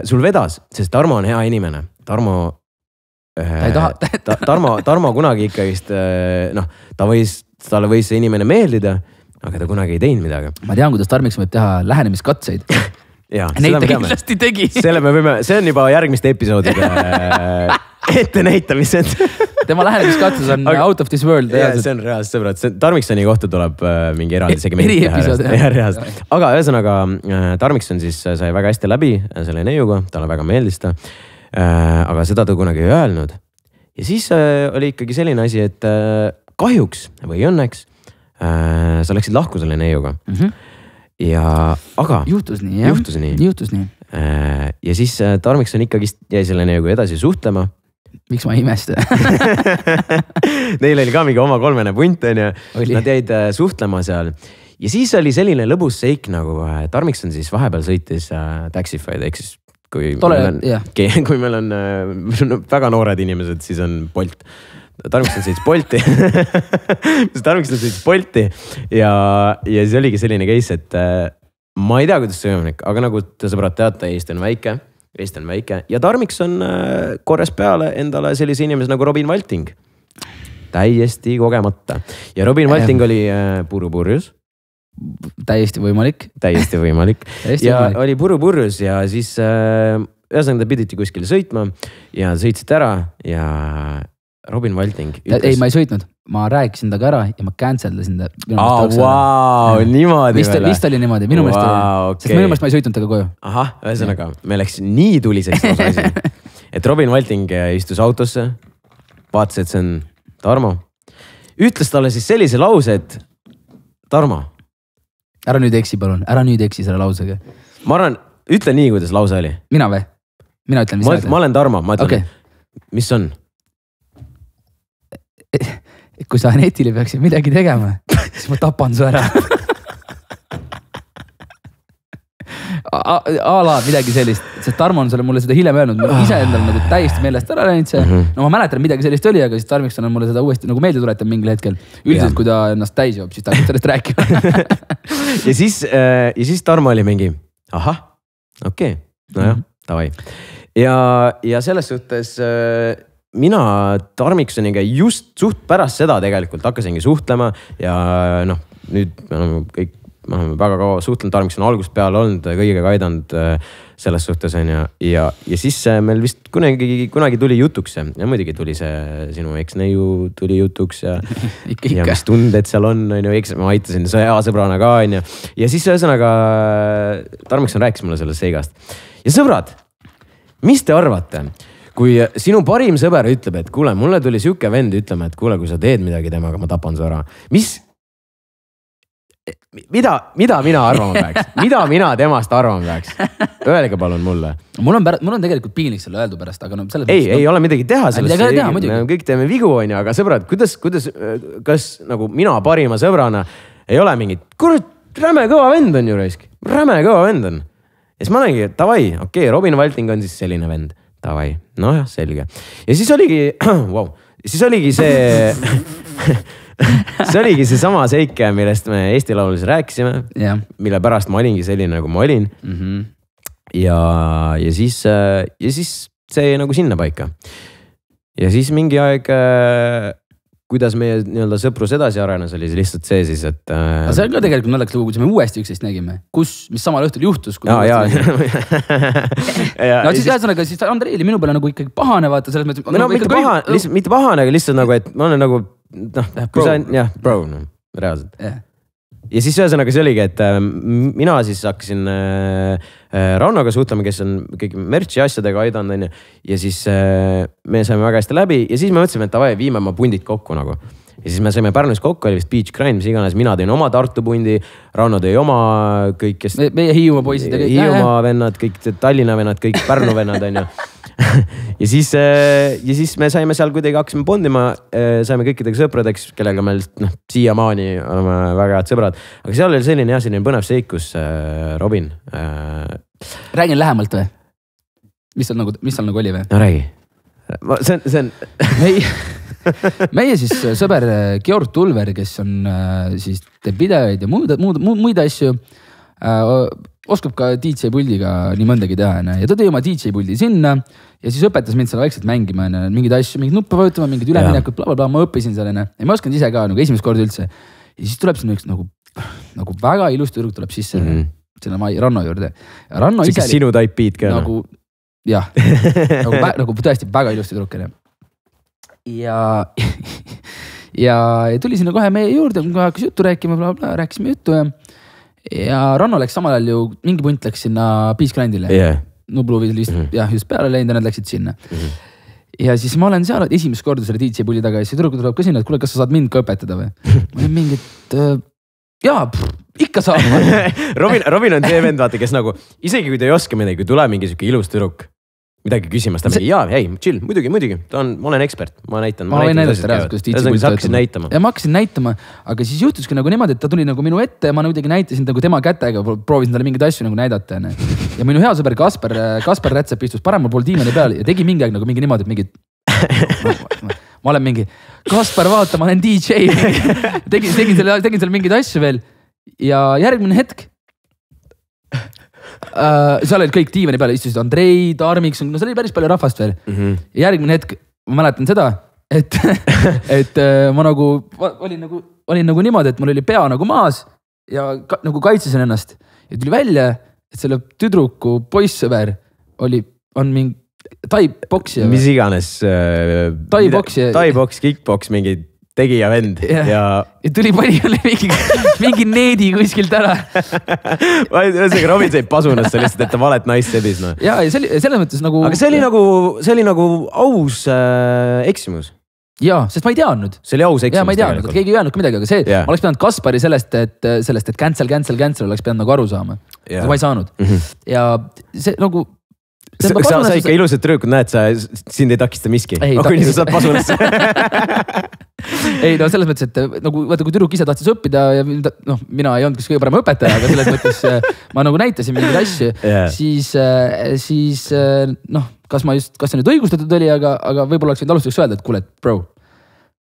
sul vedas, sest Tarmo on hea inimene. Tarmo kunagi ikkagist, noh, talle võis see inimene meeldida, aga ta kunagi ei teinud midagi. Ma tean, kuidas Tarmiks võib teha lähenemiskatseid. Ja, neid ta kindlasti tegi. See on juba järgmiste episoodide ettenäitamised. Tema lähenemiskatsus on out of this world. Ja, see on reaalselt sõbrad. Tarmiksoni kohta tuleb mingi eraldi segment. Aga ühesõnaga Tarmikson siis sai väga hästi läbi selle neiuga, talle väga meeldis ta. Aga seda ta kunagi ei öelnud. Ja siis oli ikkagi selline asi, et kahjuks või õnneks sa läksid lahku selle neiuga. Ja aga juhtus nii. Ja siis Tarmikson ikkagi jäi selle neiuga edasi suhtlema. Miks ma ei imesta? Neil oli ka mingi oma 3 punt on ja nad jäid suhtlema seal. Ja siis oli selline lõbus seik nagu Tarmikson siis vahepeal sõitis Taxify'd, ehk siis kui meil on väga noored inimesed, siis on Bolt. Tarmikson sõitis Bolti. Tarmikson sõitis Bolti ja siis oligi selline case, et ma ei tea, kuidas see võimalik, aga nagu te sõbrad teate, Eesti on väike ja Tarmikson korjas peale endale sellise inimese nagu Robin Valting. Täiesti kogemata. Ja Robin Valting oli purupurjus. Täiesti võimalik. Oli purupurjus ja siis ühesõnaga ta piditi kuskile sõitma ja sõitsid ära ja Robin Valting ütles... Ei, ma ei sõitnud. Ma rääkisin taga ära ja ma canceldasin ta. Niimoodi veel. Vist oli niimoodi, minu meelest oli. Sest minu meelest ma ei sõitnud taga koju. Ahah, ühesõnaga, me läks nii tuliseks asi. Et Robin Valting istus autosse, vaatas, et see on Tarmo. Ütles talle siis sellise lause, et Tarmo. Ära nüüd eksi, palun. Ära nüüd eksi selle lausega. Ma arvan, ütle nii, kuidas lause oli. Mina või? Mina ütlen, mis ma olen Tarmo, ma ütlen, mis on? Kui sa netile peaksid midagi tegema, siis ma tapan su ära. Ala midagi sellist, sest Tarmo on mulle seda hiljem öelnud, ma ise endal nagu täiesti meelest ära läinud see. No ma mäletan, midagi sellist oli, aga siis Tarmikson on mulle seda uuesti nagu meelde tuletab mingil hetkel. Üldiselt, kui ta ennast täis joob, siis ta hakkab sellest rääkima. ja siis Tarmo oli mingi, ahah, okei, nojah, davai. Ja selles suhtes... Mina Tarmiksoniga just suht pärast seda tegelikult hakkasingi suhtlema ja noh, nüüd me oleme väga kaua suhtlenud, Tarmikson algusest peale olnud, kõigega aidanud selles suhtes on ja siis meil vist kunagi tuli jutuks ja muidugi tuli see sinu eksneiu tuli jutuks ja mis tunded seal on ju, eks ma aitasin hea sõbrana ka on ja siis ühesõnaga Tarmikson rääkis mulle sellest seigast ja sõbrad, mis te arvate? Kui sinu parim sõber ütleb, et kuule, mulle tuli siuke vend ütlema, et kuule, kui sa teed midagi temaga, ma tapan su ära. Mida mina arvama peaks? Mida mina temast arvama peaks? Öelge palun mulle. Mul on tegelikult piinlik selle öeldu pärast, aga no selles ei ole midagi teha sellest. Kõik teeme vigu, on ju, aga sõbrad, kas nagu mina parima sõbrana ei ole mingit, kurat, räme kõva vend on ju raisk. Räme kõva vend on. Ja siis ma olengi, tavai, okei, Robin Valting on siis selline vend. Tavai, no jah, selge. Ja siis oligi, siis oligi see, see oligi see sama seik, millest me Eesti Laululis rääkisime, mille pärast ma olingi selline, nagu ma olin. Ja siis see nagu sinna paika. Ja siis mingi aeg, kuidas meie nii-öelda sõprus edasi arenes, oli lihtsalt see siis, et... Aga see on ka tegelikult naljakas lugu, kuidas me uuesti üksteist nägime. Mis samal õhtul juhtus? Jaa. No siis ühesõnaga, siis Andrei oli minu peale nagu ikkagi pahane, vaata selles mõttes... No mitte pahane, aga lihtsalt nagu, et ma olen nagu... bro, reaalselt. Ja siis ühesõnaga see oligi, et mina siis hakkasin Rannoga suhtlema, kes on kõik merchi asjadega aidanud, on ju. Ja siis me saime väga hästi läbi ja siis me mõtlesime, et davai, viime oma pundid kokku nagu. Ja siis me saime Pärnus kokku, oli vist Beach Grind, mis iganes, mina tõin oma Tartu pundi, Ranno tõi oma kõik, kes... Meie Hiiumaa poisid ja kõik. Hiiumaa vennad, kõik Tallinna vennad, kõik Pärnu vennad, on ju. Ja siis me saime seal kuidagi hakkasime bondima, saime kõikidega sõpradeks, kellega me siiamaani oleme väga head sõbrad. Aga seal oli selline põnev seikus, Robin. Räägin lähemalt või? Mis seal nagu oli või? No räägi. See on... Meie siis sõber Georg Tulver, kes on siis teeb videoid ja muid asju, oskab ka DJ puldiga nii mõndagi teha. Ja ta tõi oma DJ puldi sinna ja siis õpetas mind seal vaikselt mängima, mingeid asju, mingid nuppe vajutama, mingid üleminekud, blablabla, ma õppisin seal. Ja ma oskan ise ka nagu esimest korda üldse. Ja siis tuleb siin üks nagu väga ilus tüdruk tuleb sisse selle Ranno juurde. See kes sinu type beat ka. Nagu, jah, nagu tõesti väga ilus tüdruk. Ja tuli sinna kohe meie juurde, kui hakkas juttu rääkima, rääkisime juttu ja Ranno läks samal ajal ju, mingi punt läks sinna Beach Grindile. Nublu just peale läinud ja nad läksid sinna. Ja siis ma olen seal esimest korda selle DJ pulli taga ja see tüdruk tuleb ka sinna, et kuule, kas sa saad mind ka õpetada või? Ma olen mingit, ikka saab. Robin on see vend, vaata, kes nagu, isegi kui ta ei oska midagi, kui tuleb mingi siuke ilus tüdruk, midagi küsimas, ta mingi, chill, muidugi, ma olen ekspert, ma näitan. Ma hakkasin näitama. Ja ma hakkasin näitama, aga siis juhtuski nagu niimoodi, et ta tuli nagu minu ette ja ma muidugi näitasin nagu tema kätega, proovisin talle mingeid asju nagu näidata. Ja minu hea sõber Kasper Rätsep istus paremal pool diivani peal ja tegi mingi aeg nagu mingi niimoodi, et mingid... Ma olen mingi, Kasper, vaata, ma olen DJ. tegin seal mingeid asju veel ja järgmine hetk seal olid kõik diivani peale, istusid Andrei, Tarmiks, no seal oli päris palju rahvast veel. Ja järgmine hetk, ma mäletan seda, et ma nagu olin nagu niimoodi, et mul oli pea nagu maas ja nagu kaitsesin ennast. Ja tuli välja, et selle tüdruku poissõber on mingi tai-boksi. Mis iganes. Tai-boks, kickboks, mingi tegija vend. Ja tuli pani mingi needi kuskilt ära. Ühesõnaga Robin sai pasunast lihtsalt, et ta valet naist sebis. Ja selles mõttes nagu... Aga see oli nagu aus eksimus. Jaa, sest ma ei teadnud. See oli aus eksimus. Jaa, ma ei teadnud, keegi ei öelnud ka midagi, aga see, ma oleks pidanud Kaspari sellest, et cancel oleks pidanud nagu aru saama. Aga ma ei saanud. Ja see nagu... Sa ikka ilusad trüükud näed, sind ei takista miski. Kui sa saad pasunast. Ei, no selles mõttes, et nagu, vaata, kui tüdruk ise tahtis õppida ja mina ei olnud kõige parem õpetaja, aga selles mõttes ma nagu näitasin mingeid asju, siis kas see nüüd õigustatud oli, aga võib-olla oleks võinud alustuseks öelda, et kuule, bro,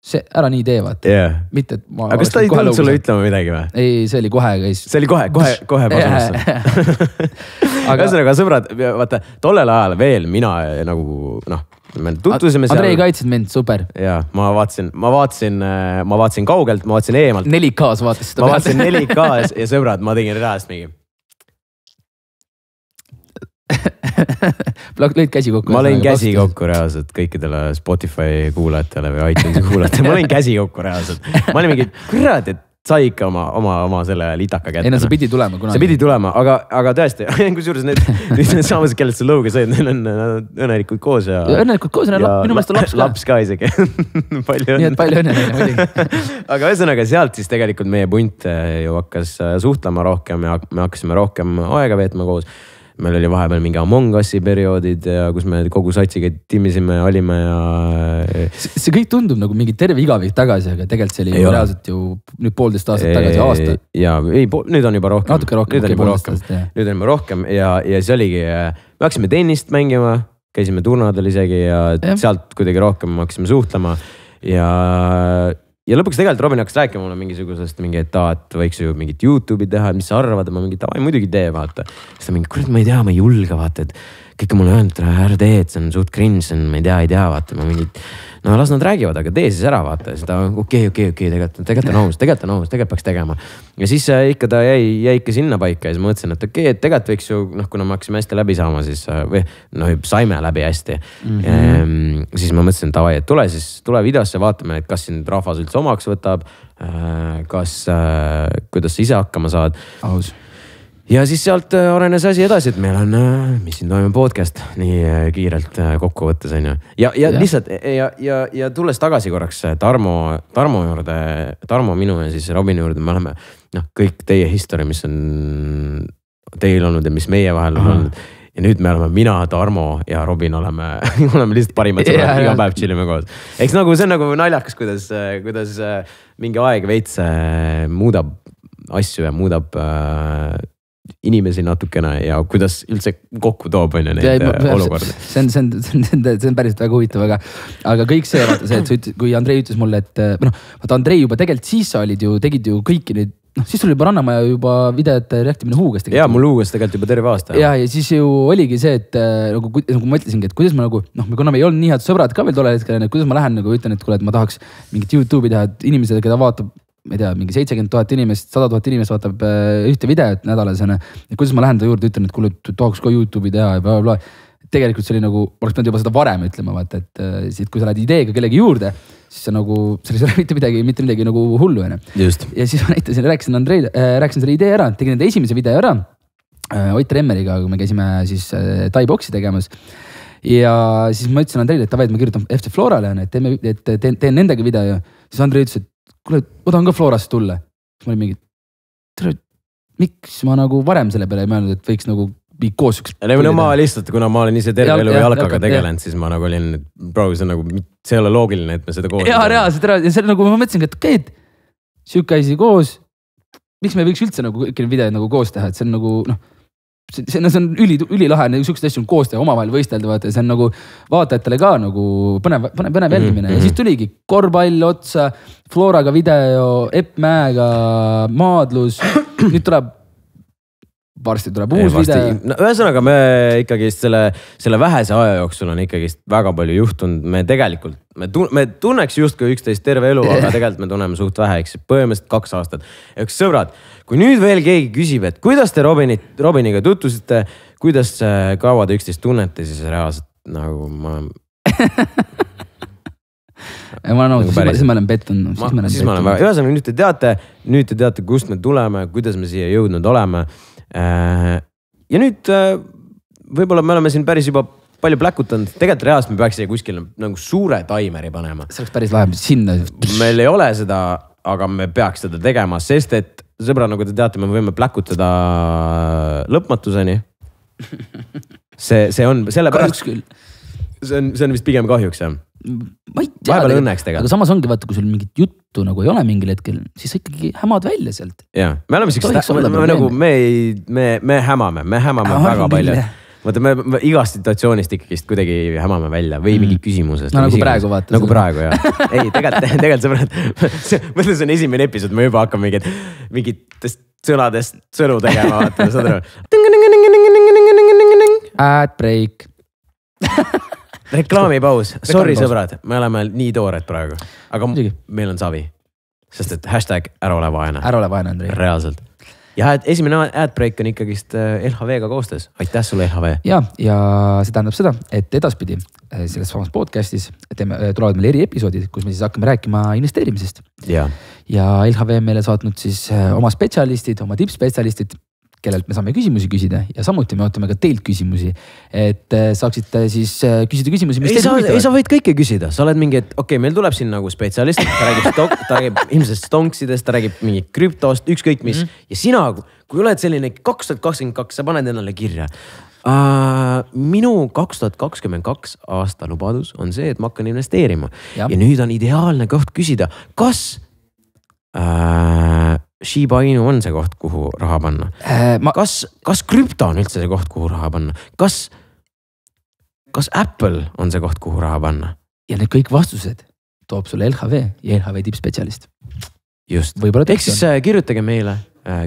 see ära nii tee, vaata. Mitte, et ma... Aga kas ta ei tulnud sulle ütlema midagi või? Ei, see oli kohe. See oli kohe pasunasse. Ühesõnaga, sõbrad, vaata, tollel ajal veel mina nagu, me tutvusime seal. Andrei kaitsid mind, super. Jaa, ma vaatasin kaugelt, ma vaatasin eemalt. 4K-s vaatasid. Ma vaatasin 4K-s ja sõbrad, ma tegin reaalist mingi. Lõid käsi kokku. Ma lõin käsi kokku reaalselt kõikidele Spotify kuulajatele või iTunesi kuulajatele. Ma lõin käsi kokku reaalselt. Ma olin mingi, kurat, et sai ikka oma selle litaka kätte. Ei, see pidi tulema kunagi. See pidi tulema, aga tõesti, kusjuures need saamas, kellelt sa lõuga sõid, neil on õnnelikult koos ja... Õnnelikult koos ja minu meelest on laps ka. Laps ka isegi. Palju õnne. Nii et palju õnne neile muidugi. Aga ühesõnaga sealt siis tegelikult meie punt ju hakkas suhtlema rohkem ja me hakkasime rohkem aega veetma koos. Meil oli vahepeal mingi Among Us'i perioodid, kus me kogu satsiga timmisime, olime ja... See kõik tundub nagu mingi terve igavik tagasi, aga tegelikult see oli ju reaalselt ju nüüd 1,5 aastat tagasi aasta. Ja nüüd on juba rohkem. Natuke rohkem. Nüüd on juba rohkem ja see oligi, me hakkasime tennist mängima, käisime turnadel isegi ja sealt kuidagi rohkem hakkasime suhtlema ja lõpuks tegelikult Robin hakkas rääkima mulle mingisugusest et võiks ju mingit YouTube'i teha, mis sa arvad, ma mingi muidugi tee, vaata. Siis ta mingi, kurat, ma ei tea, ma ei julge, vaata, et kõik on mulle öelnud, ära tee, et see on suht cringe, see on, ma ei tea, vaata ma mingid. No las nad räägivad, aga tee siis ära vaata. Seda okei, tegelikult on aus, tegelikult peaks tegema. Ja siis ikka ta jäi ikka sinna paika ja siis mõtlesin, et okei, et tegelikult võiks ju, kuna me hakkasime hästi läbi saama, siis või saime läbi hästi. Siis ma mõtlesin, et et tule videosse, vaatame, et kas siin rahvas üldse omaks võtab, kuidas sa ise hakkama saad. Aus. Ja siis sealt arenes asi edasi, et meil on, mis siin toimub podcast nii kiirelt kokku võttes on ju. Ja lihtsalt ja tulles tagasi korraks Tarmo juurde, Tarmo minu ja siis Robini juurde, me oleme kõik teie history, mis on teil olnud ja mis meie vahel on olnud. Ja nüüd me oleme mina, Tarmo ja Robin oleme lihtsalt parimad sõbrad, iga päev chillime koos. Eks nagu see on nagu naljakas, kuidas mingi aeg veits muudab asju ja muudab inimesi natukene ja kuidas üldse kokku toob on ju neid olukordi. See on päris väga huvitav, aga kõik see, vaata see, et kui Andrei ütles mulle, et vaata Andrei juba tegelikult siis sa tegid ju kõiki neid, siis sul juba Rannamaja juba videot reaktimine huugas tegelikult. Jaa, mul huugas tegelikult juba terve aasta. Ja siis ju oligi see, et nagu ma ütlesingi, et kuidas ma nagu, kuna me ei olnud nii head sõbrad ka veel tolle hetkel, kuidas ma lähen nagu ütlen, et kuule, et ma tahaks mingit YouTube'i teha, et inimesed, keda vaatab, ma ei tea, mingi 70,000 inimest, 100,000 inimest vaatab ühte videot nädalasena. Ja kuidas ma lähen ta juurde, ütlen, et kuule, tahaks ka YouTube'i teha ja bla. Tegelikult see oli nagu, oleks pidanud juba seda varem ütlema, vaata, et kui sa lähed ideega kellegi juurde, siis see nagu, selles ei ole mitte midagi nagu hullu. Just. Ja siis ma näitasin, rääkisin selle idee ära, tegin enda esimese video ära Ott Remmeriga, kui me käisime siis Tai boksi tegemas. Ja siis ma ütlesin Andreile, et tavai, et ma kirjutan FC Florale, et teen nendega video. Siis Andrei ütles, et kuule, ma tahan ka Florasse tulla. Siis ma olin mingi, miks ma nagu varem selle peale ei mõelnud, et võiks nagu koos üks. Ma lihtsalt, kuna ma olen ise terve elu jalkaga tegelenud, siis ma nagu olin, see ei ole loogiline, et me seda koos. Jaa, reaalselt. Ja see nagu ma mõtlesin, et okei, et siuke asi koos, miks me võiks üldse nagu kõik videod nagu koos teha, et see on nagu, see on ülilahe, niisugust asju on koos teha, omavahel võistelda, vaata, see on nagu vaatajatele ka nagu põnev jälgimine. Ja siis tuligi korvpall otsa, Floraga video, Epp Mäega, maadlus, nüüd varsti tuleb uus video. No, ühesõnaga me ikkagi selle vähese aja jooksul on ikkagi väga palju juhtunud. Me tegelikult, me tunneks justkui üksteist terve elu, aga tegelikult me tunneme suht vähe, eks põhimõtteliselt 2 aastat. Ja üks sõbrad, kui nüüd veel keegi küsib, et kuidas te Robiniga tutvusite, kuidas kaua te üksteist tunnete, siis reaalselt nagu ma siis ma olen pettunud. Ühesõnaga nüüd te teate, kust me tuleme, kuidas me siia jõudnud oleme. Ja nüüd võib-olla me oleme siin päris juba palju pläkutanud. Tegelikult reaalselt me peaks siia kuskil nagu suure taimeri panema. See oleks päris lahe sinna. Meil ei ole seda, aga me peaks seda tegema, sest et sõbra, nagu te teate, me võime pläkutada lõpmatuseni. See on selle pärast. See on vist pigem kahjuks, jah. Ma ei tea, aga samas ongi vaata, kui sul mingit juttu nagu ei ole mingil hetkel, siis sa ikkagi hämad välja sealt. Jaa, me oleme nagu, me hämame väga palju. Vaata, me igast situatsioonist ikkagi kuidagi hämame välja või mingi küsimusest. Nagu praegu vaata. Nagu praegu, jah. Ei, tegelikult sõbrad, mõtle, see on esimene episood, me juba hakkame mingitest sõnadest sõnu tegema. Ad break. Reklaamipaus, sorry sõbrad, me oleme nii toored praegu, aga meil on savi, sest et hashtag ära ole vaene. Ära ole vaene, Andrei. Reaalselt. Ja esimene ad break on ikkagist LHV-ga koostöös. Aitäh sulle, LHV. Ja see tähendab seda, et edaspidi selles samas podcastis tulevad meil eri episoodid, kus me siis hakkame rääkima investeerimisest. Ja LHV meile saatnud siis oma spetsialistid, oma tippspetsialistid, kellelt me saame küsimusi küsida ja samuti me ootame ka teilt küsimusi, et saaksite siis küsida küsimusi, mis teile huvitavad. Ei, sa võid kõike küsida, sa oled mingi, et okei, meil tuleb siin nagu spetsialist, ta räägib ilmselt stonksidest, ta räägib mingi krüptost, ükskõik mis. Ja sina, kui oled selline 2022, sa paned ennale kirja. Minu 2022 aasta lubadus on see, et ma hakkan investeerima ja nüüd on ideaalne koht küsida, kas Shiba Inu on see koht, kuhu raha panna. Kas krüpto on üldse see koht, kuhu raha panna? Kas Apple on see koht, kuhu raha panna? Ja need kõik vastused toob sulle LHV ja LHV tippspetsialist. Just. Ehk siis kirjutage meile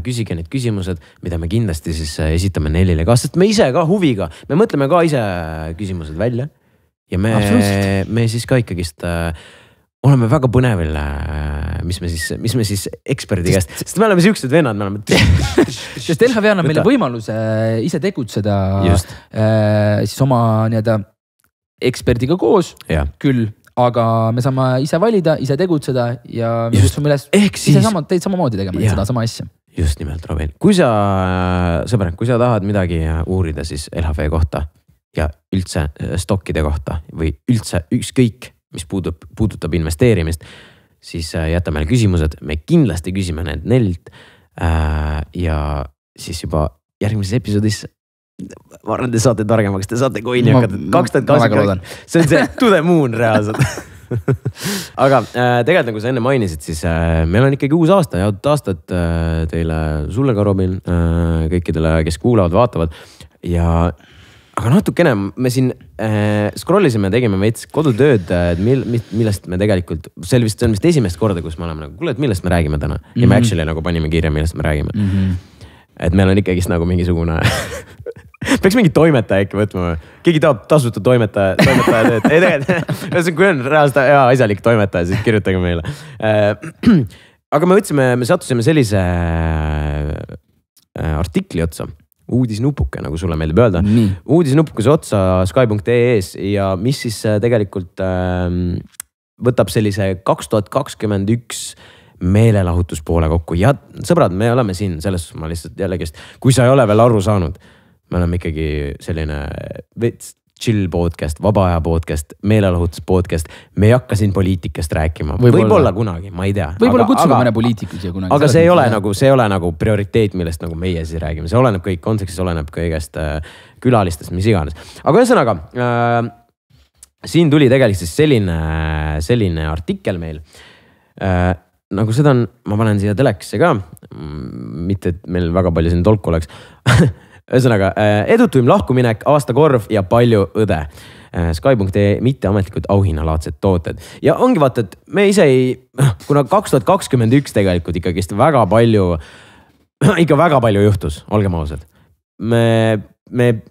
küsige need küsimused, mida me kindlasti siis esitame Nellile ka, sest me ise ka huviga, me mõtleme ka ise küsimused välja ja me siis ka ikkagist oleme väga põnevil, mis me siis eksperdi käest, sest me oleme siuksed vennad, me oleme. Sest LHV annab meile võimaluse ise tegutseda siis oma nii-öelda eksperdiga koos küll, aga me saame ise valida, ise tegutseda ja me kutsume üles ise teid samamoodi tegema seda sama asja. Just nimelt, Robin. Kui sa tahad midagi uurida siis LHV kohta ja üldse stokkide kohta või üldse ükskõik, mis puudutab investeerimist, siis jäta meile küsimused. Me kindlasti küsime need Nellilt ja siis juba järgmises episoodis ma arvan, te saate targemaks, te saate koini hakata 2020. See on see to the moon reaalselt. Aga tegelikult nagu sa enne mainisid, siis meil on ikkagi uus aasta ja aastat teile, sulle ka Robin, kõikidele, kes kuulavad, vaatavad ja aga natukene me siin scrollisime, tegime veits kodutööd, millest me tegelikult, see on vist esimest korda, kus me oleme nagu, kuule, et millest me räägime täna ja me actually nagu panime kirja, millest me räägime. Et meil on ikkagist nagu mingisugune peaks mingi toimetaja äkki võtma. Keegi tahab tasuta toimetaja tööd. Ei tegelikult, kui on reaalselt hea asjalik toimetaja, siis kirjutage meile. Aga me sattusime sellise artikli otsa. Uudisnupuke, nagu sulle meeldib öelda. Uudisnupukese otsa sky.ee-s ja mis siis tegelikult võtab sellise 2021 meelelahutuspoole kokku. Ja sõbrad, me oleme siin selles, ma lihtsalt jällegist, kui sa ei ole veel aru saanud, me oleme ikkagi selline chill podcast, vaba aja podcast, meelelahutus podcast. Me ei hakka siin poliitikast rääkima. Võib-olla kunagi, ma ei tea. Võib-olla kutsume mõne poliitiku siia kunagi. Aga see ei ole nagu prioriteet, millest nagu meie siis räägime. See oleneb kõik kontekstis, oleneb kõigest külalistest, mis iganes. Aga ühesõnaga, siin tuli tegelikult siis selline artikkel meil. Nagu seda on, ma panen siia telekisse ka, mitte et meil väga palju siin tolku oleks. Ühesõnaga, edutuim lahkuminek, aastakorv ja palju õde. Sky.ee mitteametlikud auhinnalaadsed tooted. Ja ongi vaata, et me ise kuna 2021 tegelikult ikkagist väga palju juhtus, olgem ausad. Me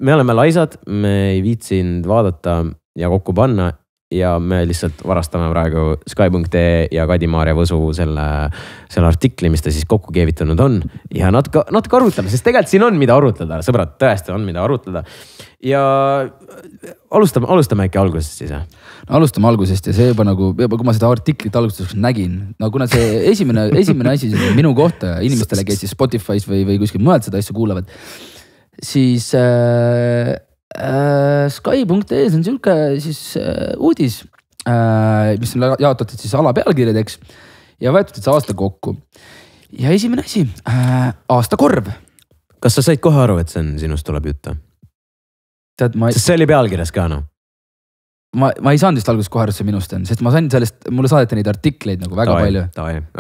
oleme laisad, me ei viitsinud vaadata ja kokku panna ja me lihtsalt varastame praegu Sky.ee ja Kadi-Maarja Võsu selle artikli, mis ta siis kokku keevitanud on ja natuke arutame, sest tegelikult siin on mida arutleda, sõbrad, tõesti on mida arutleda ja alustame äkki algusest siis. Alustame algusest ja see juba nagu, kui ma seda artiklit algusest nägin, no kuna see esimene asi minu kohta inimestele, kes siis Spotify's või kuskil mujalt seda asja kuulavad, siis Sky.ee-s on siuke siis uudis, mis on jaotatud siis alapealkirjadeks ja võetud siis aasta kokku. Ja esimene asi, aastakorv. Kas sa said kohe aru, et see on sinust tuleb juttu? Sest see oli pealkirjas ka, no? Ma ei saanud just alguses kohe aru, see minust on, sest ma sain sellest, mulle saadeti neid artikleid nagu väga palju.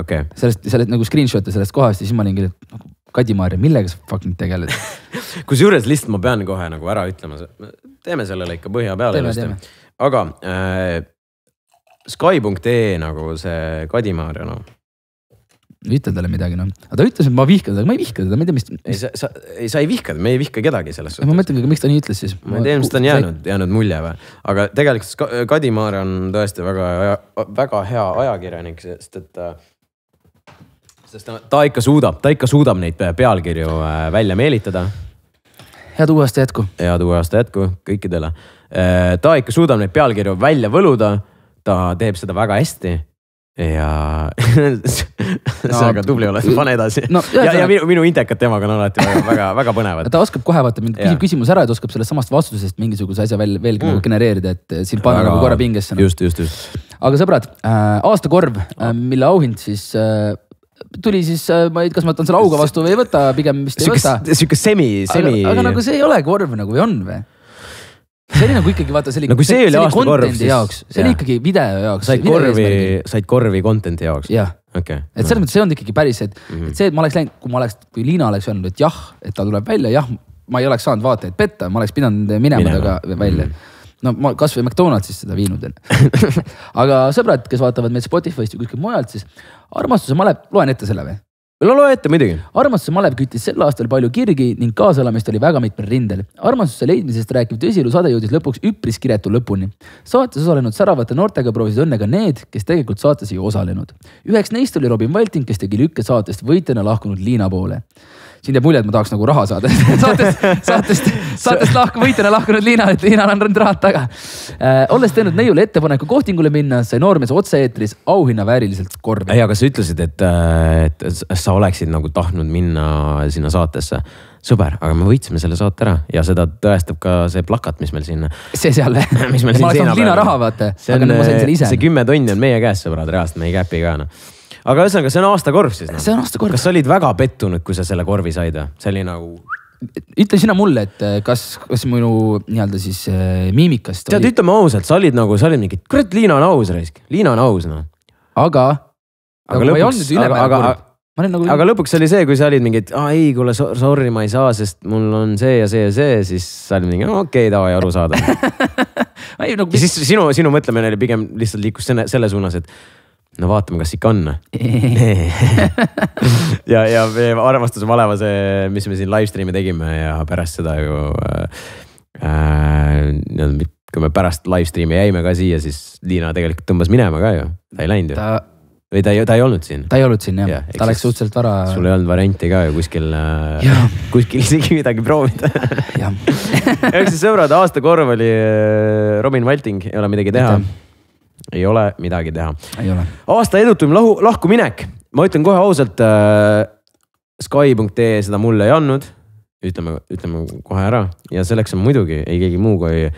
Okay. Sellest nagu screenshot'e sellest kohast ja siis ma olin, et Kadi-Maarja, millega sa fucking tegeled? Kusjuures lihtsalt ma pean kohe nagu ära ütlema, teeme sellele ikka põhja peale. Teeme. Aga Sky.ee nagu see Kadi-Maarja, no. Ütle talle midagi, no. Aga ta ütles, et ma vihkan teda, ma ei vihka teda, ma ei tea, mis... Sa ei vihka, me ei vihka kedagi selles suhtes. Ma mõtlen, miks ta nii ütles siis? Ma ei tea, mis ta on jäänud mulje või. Aga tegelikult Kadi-Maarja on tõesti väga hea ajakirjanik, sest ta ikka suudab neid pealkirju välja meelitada. Head uue aasta jätku kõikidele. Ta ikka suudab neid pealkirju välja võluda, ta teeb seda väga hästi ja see aga tubli oled, pane edasi. Ja minu intekad temaga on alati väga põnevad. Ta oskab kohe vaata, küsib küsimus ära, et oskab sellest samast vastusest mingisuguse asja veelgi nagu genereerida, et siin panna nagu korra pingesse. Just. Aga sõbrad, aastakorv, mille auhind siis... tuli siis, ma ei tea, kas ma võtan selle auga vastu või ei võta, pigem vist ei võta. Siuke semi. Aga nagu see ei ole korv nagu või on või? See oli nagu ikkagi, vaata, see oli contenti jaoks. See oli ikkagi video jaoks. Said korvi contenti jaoks? Jah. Okay. Et selles mõttes see on ikkagi päris, et see, et ma oleks läinud, kui Liina oleks öelnud, et jah, et ta tuleb välja, jah, ma ei oleks saanud vaatajaid petta, ma oleks pidanud minema taga välja. No ma kas või McDonald's seda viinud. Aga sõbrad, kes vaatavad meid Spotify'st ja kuskil mujalt, siis armastuse malev, loen ette selle või? loe ette muidugi. Armastuse malev küttis sel aastal palju kirgi ning kaasalamist oli väga mitmel rindel. Armastuse leidmisest rääkiv tõsielu sade jõudis lõpuks üpris kiretu lõpuni. Saates osalenud säravate noortega proovisid õnne ka need, kes tegelikult saates ei osalenud. Üheks neist oli Robin Valting, kes tegi lükke saatest võitjana lahkunud Liina poole. Siin teeb mulje, et ma tahaks nagu raha saada. saatest võitjana lahkunud Liina, et Liinal on rõnd rahad taga. Olles teinud neiule ettepaneku kohtingule minna, sai noormees otse-eetris auhinna vääriliselt korvi. Ei, aga sa ütlesid, et sa oleksid nagu tahtnud minna sinna saatesse. Sõber, aga me võitsime selle saate ära ja seda tõestab ka see plakat, mis meil siin... See seal või? Mis meil siin seina Liina raha, vaata. Aga nüüd ma sain selle ise. See 10 tonni on meie käes, sõbrad, reaalselt me ei käpi ka. No. Aga ühesõnaga, see on aastakorv siis. No. See on aastakorv. Kas sa olid väga pettunud, kui sa selle korvi said? See oli nagu... Ütle sina mulle, et kas minu nii-öelda siis miimikast oli... Tead, ütleme ausalt, sa olid mingi, kurat, Liina on aus reisk. Liina on aus, no. Aga lõpuks, aga lõpuks oli see, kui sa olid mingid, ei, kuule, sorry, ma ei saa, sest mul on see ja see ja see, siis sa olid mingi, okei, davai, aru saada. Ja siis sinu mõtlemine oli pigem lihtsalt liikus selle suunas, et no vaatame, kas ikka on. ja armastuse maleva see, mis me siin livestreami tegime ja pärast seda ju, kui me pärast livestreami jäime ka siia, siis Liina tegelikult tõmbas minema ka ju. Ta ei läinud ju. Või ta ei olnud siin? Ta ei olnud siin, jah. Ta läks suhteliselt vara. Sul ei olnud varianti ka ju kuskil isegi midagi proovida. Eks siis sõbrad, aastakorv oli Robin Valting, ei ole midagi teha. Ei ole midagi teha. Aasta edutum lahkuminek. Ma ütlen kohe ausalt, Sky.ee seda mulle ei andnud. Ütleme kohe ära. Ja selleks on muidugi ei keegi muu kui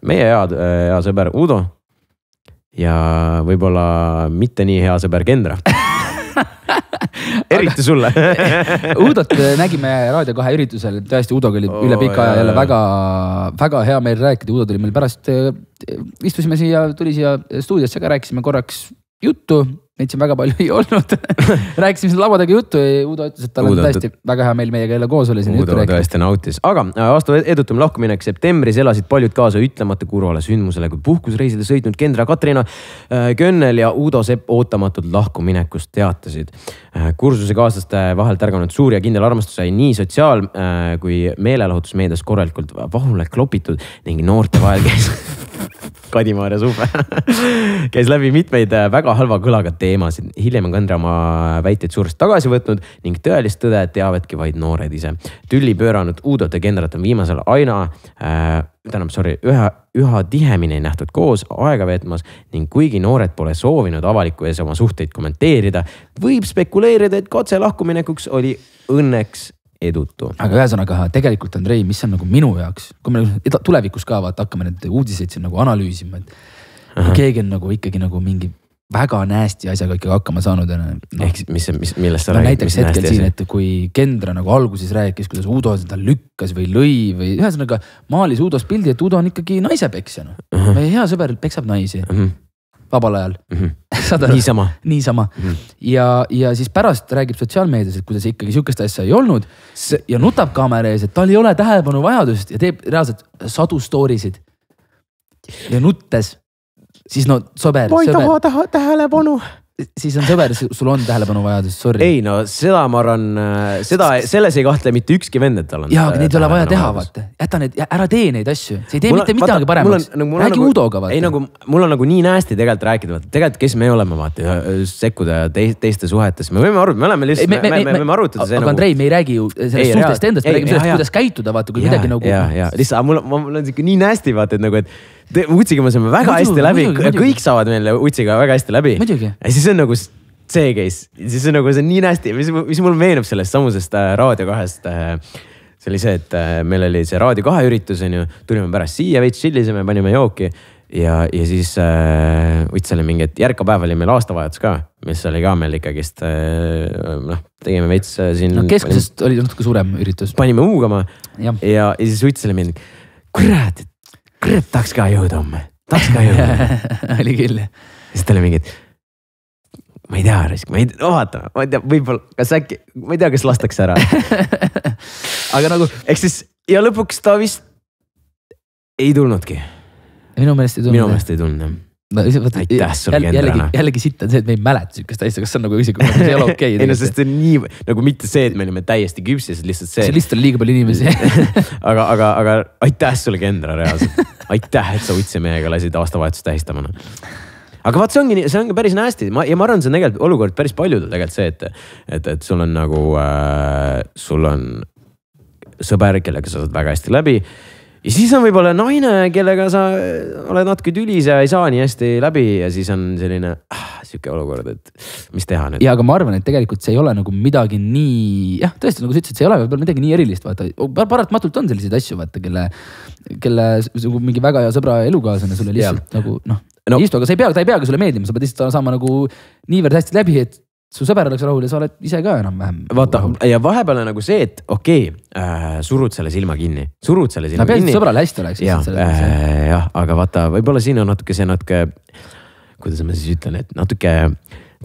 meie hea sõber Udo. Ja võib-olla mitte nii hea sõber Kendra. Eriti sulle. Udot nägime Raadio 2 üritusel. Tõesti, Udoga oli üle pika aja jälle väga hea meil rääkida. Udo tuli meil pärast, istusime siia, tuli siia stuudiosse ka, rääkisime korraks juttu. Neid siin väga palju ei olnud. Rääkisime siin labadega juttu ja Udo ütles, et tal on tõesti väga hea meil meiega jälle koos oli siin juttu rääkida. Udo tõesti nautis. Aga aasta edutum lahkuminek septembris elasid paljud kaasa ütlemata kurvale sündmusele, kui puhkusreisile sõitnud Kendra Katrina Könnel ja Udo Sepp ootamatult lahkuminekust teatasid. Kursuse kaaslaste vahel tärganud suur ja kindel armastus sai nii sotsiaal kui meelelahutusmeedias korralikult vahule klopitud ning noorte vahel Kadimaar ja Suve käis läbi mitmeid väga halva kõlaga teemasid. Hiljem on Kendra oma väiteid suuresti tagasi võtnud ning tõelist tõde teavetki vaid noored ise. Tülli pööranud Udot ja Kendrat on viimasel üha tihemini nähtud koos aega veetmas ning kuigi noored pole soovinud avaliku ees oma suhteid kommenteerida, võib spekuleerida, et katse lahkuminekuks oli õnneks edutu. Aga ühesõnaga, tegelikult Andrei, mis on nagu minu jaoks, kui me tulevikus ka hakkame need uudiseid siin nagu analüüsima, et keegi on nagu ikkagi nagu mingi väga näästi asjaga ikkagi hakkama saanud. Ehk millest sa räägid? Näiteks hetkel siin, et kui Kendra nagu alguses rääkis, kuidas Udo seda lükkas või lõi või ühesõnaga maalis Udos pildi, et Udo on ikkagi naisepeksja. Hea sõber peksab naisi. Vabal ajal. Niisama. Ja siis pärast räägib sotsiaalmeedias, et kuidas ikkagi sihukest asja ei olnud ja nutab kaamera ees, et tal ei ole tähelepanu vajadust ja teeb reaalselt sadu storysid. Ja nuttes, siis no sõber. Ma ei taha tähelepanu. Siis on sõber, sul on tähelepanu vajadus, sorry. Ei no seda ma arvan, selles ei kahtle mitte ükski vend, et tal on. Jaa, aga neid ei ole vaja teha, vaata. Jäta neid, ära tee neid asju. See ei tee mitte midagi paremaks. Räägi Udoga, vaata. Ei nagu, mul on nagu nii näästi tegelikult rääkida, vaata. Tegelikult, kes me oleme, vaata, sekkuda teiste suhetes. Me võime arutada, me oleme lihtsalt, me võime arutada see nagu. Aga Andrei, me ei räägi ju sellest suhtest endast, me räägime sellest, kuidas käituda, vaata, kui midagi nagu. Ja, lihtsalt, mul on nii näästi, vaata, et nagu, et Utsiga me saame väga hästi läbi, kõik saavad meile Utsiga väga hästi läbi. Ja siis on nagu see case, siis on nagu see nii nästi, mis mul meenub sellest samusest Raadio 2-st. See oli see, et meil oli see Raadio 2 üritus, tulime pärast siia, veits chillisime, panime jooki ja siis Uts oli mingi, et järgpäev oli meil aastavahetus ka, mis oli ka meil ikkagist, tegime veits siin. No keskusest oli natuke suurem üritus. Panime huugama ja siis Uts oli mingi, kurat, tahaks ka jõuda homme. Oli küll. Siis ta oli mingi, ma ei tea, vaatame, ma ei tea, võib-olla, kas äkki, ma ei tea, kas lastakse ära. Aga nagu. Eks siis, ja lõpuks ta vist ei tulnudki. Minu meelest ei tulnud. no aitäh sulle Kendrana. Jällegi sitt on see, et me ei mäleta sükest asja, kas see on nagu isegi see ei ole okei. Ei no sest see on nii, nagu mitte see, et me olime täiesti küpsis, lihtsalt see. See lihtsalt on liiga palju inimesi. aga aitäh sulle Kendra reaalselt. Aitäh, et sa Utsi mehega lasid aastavahetust tähistamana. Aga vaat see ongi päris nästi ja ma arvan, see on tegelikult olukord päris paljudel tegelikult see, et sul on nagu, sul on sõber, kellega sa saad väga hästi läbi. Ja siis on võib-olla naine, kellega sa oled natuke tülis ja ei saa nii hästi läbi ja siis on selline siuke olukord, et mis teha nüüd. Ja aga ma arvan, et tegelikult see ei ole nagu midagi nii, jah, tõesti nagu sa ütlesid, see ei ole võib-olla midagi nii erilist, vaata. Paratmatult on selliseid asju, vaata, kelle mingi väga hea sõbra elukaaslane sulle lihtsalt nagu istu, aga ta ei peagi sulle meeldima, sa pead lihtsalt saama nagu niivõrd hästi läbi, et su sõber oleks rahul ja sa oled ise ka enam-vähem. Vaata, ja vahepeal on nagu see, et surud selle silma kinni. No pead sõbrale hästi oleks. Jah, aga vaata, võib-olla siin on natuke see kuidas ma siis ütlen, et natuke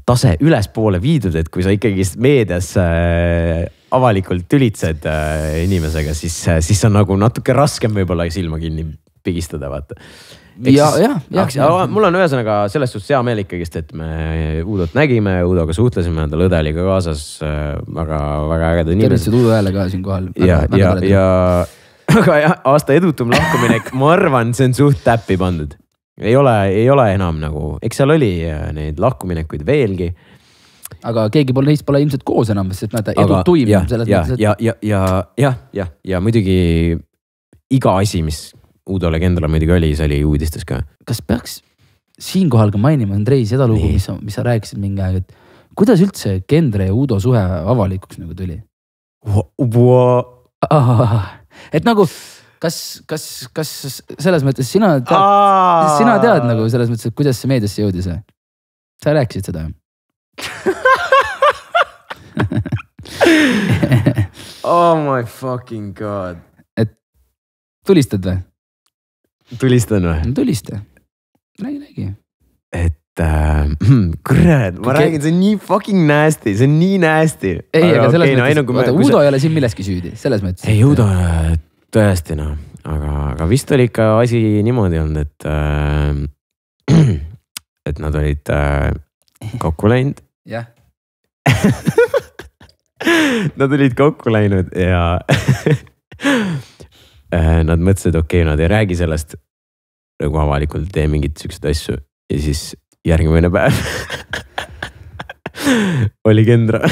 tase ülespoole viidud, et kui sa ikkagi meedias avalikult tülitsed inimesega, siis on nagu natuke raskem võib-olla silma kinni pigistada, vaata. Mul on ühesõnaga selles suhtes hea meel ikkagist, et me Udot nägime, Udoga suhtlesime, ta lõde oli ka kaasas, väga ägeda inimesed. Tervised Udo hääle ka siin kohal. Aga jah, aasta edutum lahkuminek, ma arvan, see on suht täppi pandud. Ei ole enam nagu, eks seal oli neid lahkuminekuid veelgi. Aga keegi neist pole ilmselt koos enam, sest nad edu tuim. Ja muidugi iga asi, mis Udole Kendra muidugi oli, see oli uudistes ka. Kas peaks siinkohal ka mainima, Andrei, seda lugu, mis sa rääkisid mingi aeg, et kuidas üldse Kendra ja Udo suhe avalikuks nagu tuli? Et nagu, kas selles mõttes sina tead nagu selles mõttes, et kuidas see meediasse jõudis? Sa rääkisid seda? Oh my fucking god. Et tulistad või? Tulistan või? Tulista. Räägi. Et kurat, ma räägin, see on nii fucking nasty, see on nii nasty. Ei, aga selles mõttes, Udo ei ole siin milleski süüdi, selles mõttes. Ei, Udo tõesti aga vist oli ikka asi niimoodi olnud, et nad olid kokku läinud. Jah. Nad olid kokku läinud ja nad mõtlesid, okei, nad ei räägi sellest nagu avalikult, tee mingit sükseid asju ja siis järgmine päev oli Kendra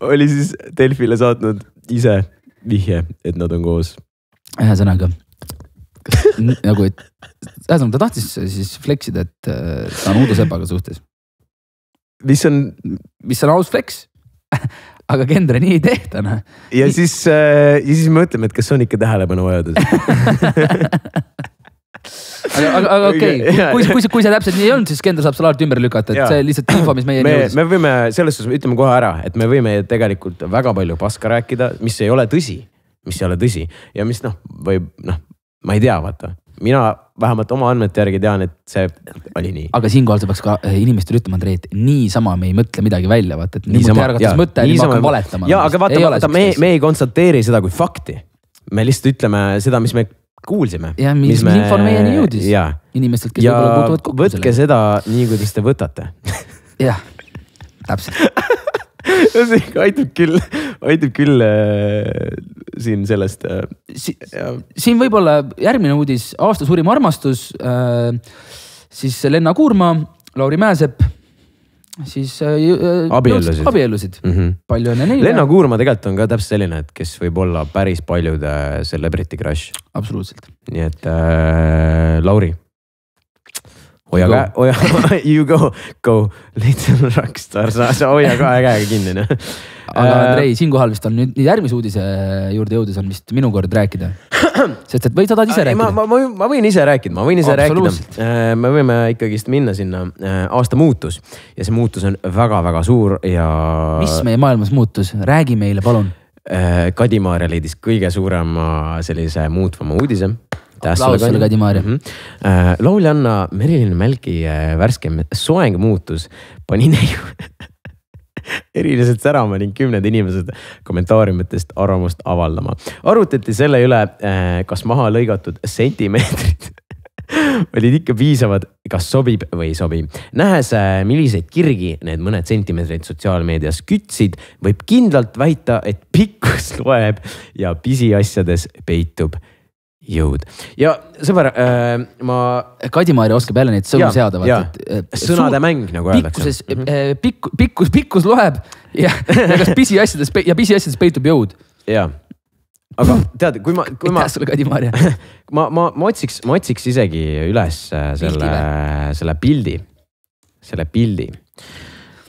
oli siis Delfile saatnud ise vihje, et nad on koos. Ühesõnaga, nagu, et ta tahtis siis fleksida, et ta on Udo Sepaga suhtes. Mis on aus flex? Aga Kendra nii ei tehta, noh. Ja siis me mõtleme, et kas on ikka tähelepanu vajadus. Aga okei, kui see täpselt nii ei olnud, siis Kendra saab selle alati ümber lükata, et see lihtsalt info, mis meie jõudis. Me võime, selles suhtes ütleme kohe ära, et me võime tegelikult väga palju paska rääkida, mis ei ole tõsi ja mis ma ei tea, vaata. Mina vähemalt oma andmete järgi tean, et see oli nii. Aga siinkohal sa peaks ka inimestele ütlema, Andrei, et niisama me ei mõtle midagi välja, vaata, et nüüd mul teargatas mõte, et ma hakkan valetama. Ja, aga vaata, me ei konstateeri seda kui fakti. Me lihtsalt ütleme seda, mis me kuulsime. Ja mis info meieni jõudis. Inimestelt, kes võib-olla puutuvad kokku. Võtke seda nii, kuidas te võtate. Jah, täpselt. Aitab küll siin sellest. Siin võib-olla järgmine uudis, aasta suurim armastus, siis Lenna Kuurma, Lauri Mäesepp, siis abiellusid. Palju õnne neile. Lenna Kuurma tegelikult on ka täpselt selline, et kes võib olla päris paljude celebrity crush. Absoluutselt. Nii et Lauri. You go, little rockstar, sa hoia ka ägega kinni. Aga Andrei, siinkohal vist on nüüd järgmise uudise juurde jõudes on vist minu kord rääkida. Sest et või sa tahad ise rääkida? Ma võin ise rääkida, Me võime ikkagist minna sinna aasta muutus ja see muutus on väga-väga suur ja... Mis meie maailmas muutus? Räägi meile, palun. Kadimaaria leidis kõige suurema sellise muutvama uudise. Aplaus selle Kadimaaria. Lauljanna Merilin Mälki värskem soeng muutus pani neiu eriliselt särama ning 10 inimesed kommentaariumitest arvamust avaldama. Arutati selle üle, kas maha lõigatud sentimeetrid olid ikka piisavad, kas sobib või ei sobi. Nähes, milliseid kirgi need mõned sentimeetrid sotsiaalmeedias kütsid, võib kindlalt väita, et pikkus loeb ja pisiasjades peitub jõud. Ja sõber, ma... Kadi-Maarja oskab jälle neid sõnu seada. Sõnade mäng, nagu öeldakse. Pikkus loeb ja kas pisiasjades peitub jõud. Jaa. Aga tead, kui ma... Aitäh sulle, Kadi-Maarja. Ma otsiks isegi üles selle pildi.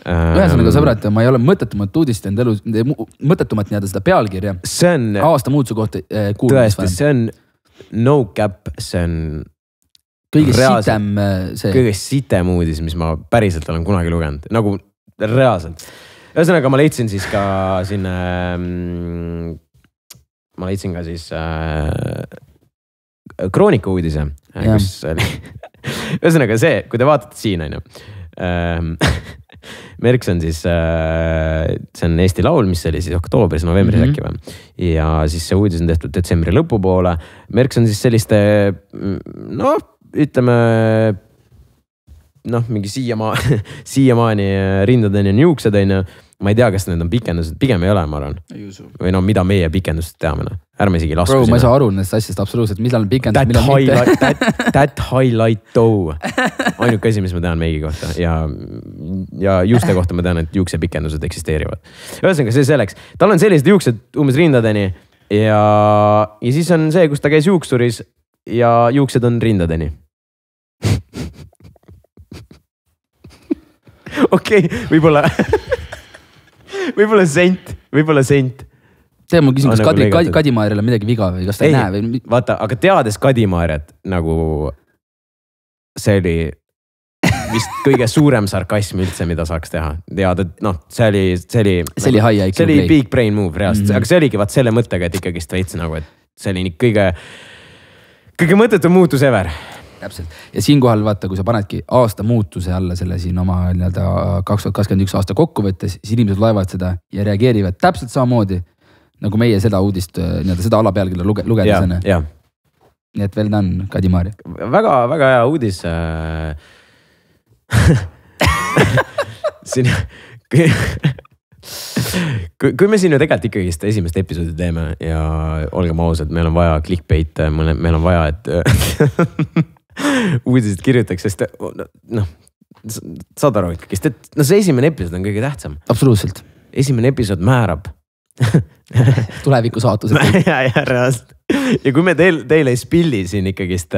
Ühesõnaga sõbrad, ma ei ole mõttetumat uudist enda elus, mõttetumat nii-öelda seda pealkirja. See on... Aasta muutuse kohta tõesti, see on no cap, see on... Kõige sitem uudis, mis ma päriselt olen kunagi lugenud. Nagu reaalselt. Ühesõnaga, ma leidsin siis ka siin... Ma leidsin ka siis Kroonika uudise, kus oli... Ühesõnaga see, kui te vaatate siin, on ju. Merks on siis, see on Eesti Laul, mis oli siis oktoobris, novembris äkki või. Ja siis see uudis on tehtud detsembri lõpupoole. Merks on siis selliste, ütleme, mingi siiamaani rindadeni on juuksed, on ju. Ma ei tea, kas need on pikendused, pigem ei ole, ma arvan. Või mida meie pikendused teame. Ärme isegi lasku sinna. Bro, ma ei saa aru nendest asjast absoluutselt, millal on pikendus, millal mitte. That highlight though. Ainuke asi, mis ma tean meigi kohta. Ja juuste kohta ma tean, et juukse pikendused eksisteerivad. Ühesõnaga see selleks. Tal on sellised juuksed umbes rindadeni ja siis on see, kus ta käis juuksuris ja juuksed on rindadeni. Okei, võib-olla sent. See ma küsin, kas Kadi-Maarjal on midagi viga või kas ta ei näe või? Vaata, aga teades Kadi-Maarjat, nagu see oli vist kõige suurem sarkasm üldse, mida saaks teha. Tead, et see oli big brain move reaalselt, aga see oligi vaat selle mõttega, et ikkagist veits nagu, et see oli kõige mõttetu muutus ever. Täpselt. Ja siinkohal vaata, kui sa panedki aasta muutuse alla selle siin oma 2021 aasta kokkuvõttes, siis inimesed loevad seda ja reageerivad täpselt samamoodi, nagu meie seda uudist, seda alapealkirja lugedes. Nii et veel on Kadi-Maarja. Väga, väga hea uudis. Kui me siin ju tegelikult ikkagist esimest episoodi teeme ja olgem ausad, meil on vaja clickbait, meil on vaja, et uudised kirjutaks, sest saad aru ikkagist, et see esimene episood on kõige tähtsam. Absoluutselt. Esimene episood määrab. Tuleviku saatused. Ja, reaalselt. Ja kui me teile ei spilli siin ikkagist...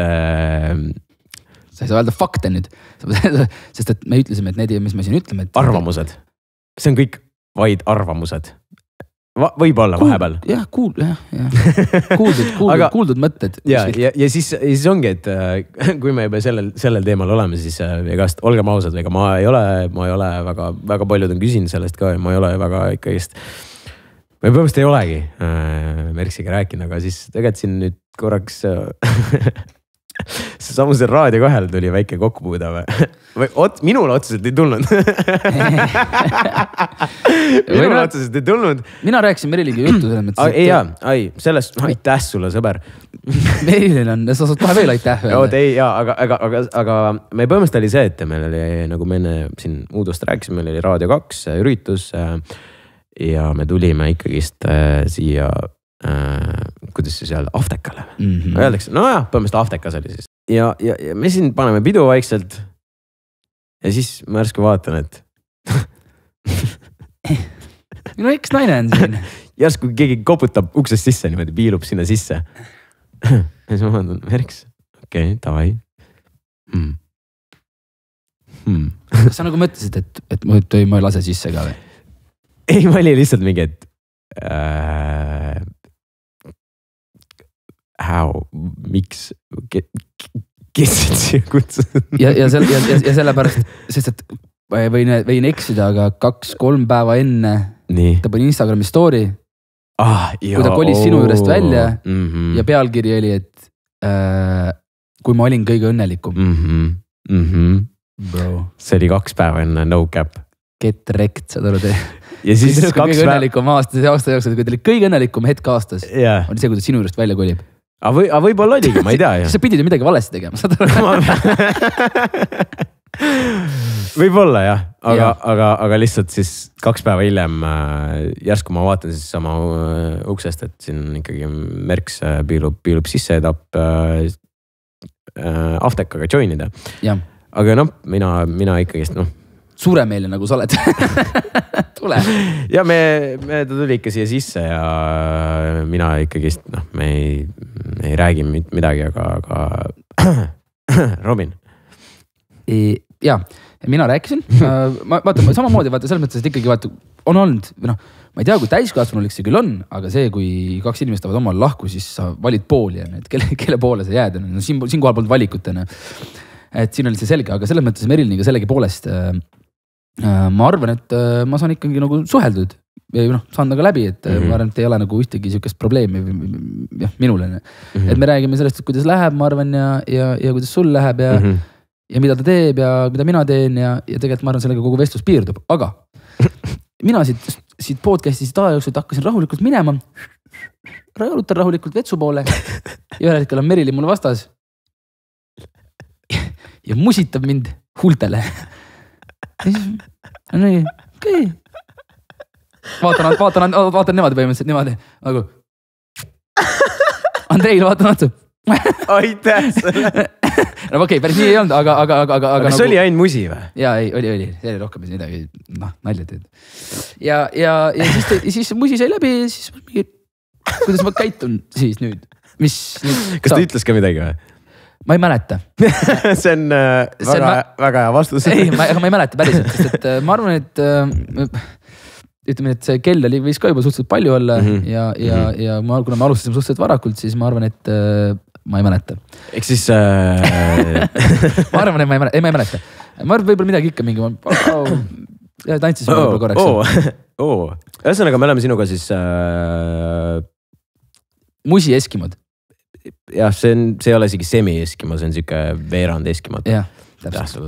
Sa ei saa öelda fakte nüüd, sest et me ütlesime, et need, mis me siin ütleme. Et... Arvamused. See on kõik vaid arvamused. Võib olla vahepeal. Jah, kuuldud mõtted. Ja siis ongi, et kui me juba sellel teemal oleme, siis olgem ausad, ega ma ei ole väga paljud on küsinud sellest ka ja ma ei ole väga ikkagist, ma põhimõtteliselt ei olegi Merksiga rääkinud, aga siis tegelikult siin nüüd korraks see samusel raadio kahel tuli väike kokkupuuda või minul otseselt ei tulnud. Minul otseselt ei tulnud. Mina rääkisin Meriligi juttu selles mõttes. Sellest aitäh sulle, sõber. Merilin on, sa saad kohe veel aitäh. Aga me põhimõtteliselt oli see, et meil oli, nagu me enne siin uudust rääkisime, meil oli Raadio 2 üritus ja me tulime ikkagist siia kuidas see seal Aftekale öeldakse, põhimõtteliselt Aftekas oli siis ja me siin paneme pidu vaikselt ja siis ma järsku vaatan, et no eks naine on siin järsku keegi koputab uksest sisse niimoodi, piilub sinna sisse ja siis ma vaatan, Merks, okei, davai Kas sa nagu mõtlesid, et ma ei lase sisse ka või? Ei, ma oli lihtsalt mingi, et miks, kes siia kutsus? Ja sellepärast, sest et võin eksida, aga 2-3 päeva enne ta pani Instagrami story, kui ta kolis sinu juurest välja ja pealkiri oli, et kui ma olin kõige õnnelikum. See oli 2 päeva enne no cap. Get wrecked, saad aru te. Ja siis kõige õnnelikum aasta jooksul, kui ta oli kõige õnnelikum hetk aastas, on see, kui ta sinu juurest välja kolib. Aga võib-olla oligi, ma ei tea ju. Sa pidid ju midagi valesti tegema, saad aru? Võib-olla jah, aga lihtsalt siis 2 päeva hiljem järsku ma vaatan siis sama uksest, et siin ikkagi Merks piilub sisse ja tahab aftekaga joinida. Aga noh, mina ikkagist Suuremeelne nagu sa oled. Tule. Ja ta tuli ikka siia sisse ja mina ikkagist, me ei räägi midagi, aga Robin. Ja, mina rääkisin. Vaata, samamoodi vaata selles mõttes, et ikkagi vaata, on olnud, ma ei tea, kui täiskasvanulik see küll on, aga see, kui 2 inimest tavad omal lahku, siis sa valid pooli, kelle poole sa jääd. Siin kohal polnud valikut. Et siin oli see selge, aga selles mõttes Meriliga sellegi poolest ma arvan, et ma saan ikkagi nagu suheldud ja saan nagu läbi, et ma arvan, et ei ole nagu ühtegi sihukest probleemi minule. Et me räägime sellest, et kuidas läheb, ma arvan, ja kuidas sul läheb ja mida ta teeb ja mida mina teen ja tegelikult ma arvan, sellega kogu vestlus piirdub, aga mina siit podcast'i aja jooksul hakkasin rahulikult minema, jalutan rahulikult vetsu poole ja ühel hetkel on Merili mulle vastas ja musitab mind huultele. Nii, okei. Vaatan niimoodi põhimõtteliselt niimoodi nagu Andreil vaatan otsa. Aitäh selle. No okei, päris nii ei olnud, aga see oli ainult musi või? Jaa, oli. See oli rohkem midagi, nalja teed. Ja siis musi sai läbi ja siis kuidas ma käitun siis nüüd? Kas ta ütles ka midagi või? Ma ei mäleta. See on väga hea vastus. Ei, aga ma ei mäleta päriselt, sest et ma arvan, et ütleme, et see kell oli võis ka juba suhteliselt palju olla ja kuna me alustasime suhteliselt varakult, siis ma arvan, et ma ei mäleta. Ehk siis ma arvan, et ma ei mäleta. Ma arvan, võib-olla midagi ikka mingi tantsisime võib-olla korraks. Ühesõnaga, me oleme sinuga siis musi eskimod. Jah, see ei ole isegi semi-eskimo, see on siuke veerand eskimot. Jah, täpselt.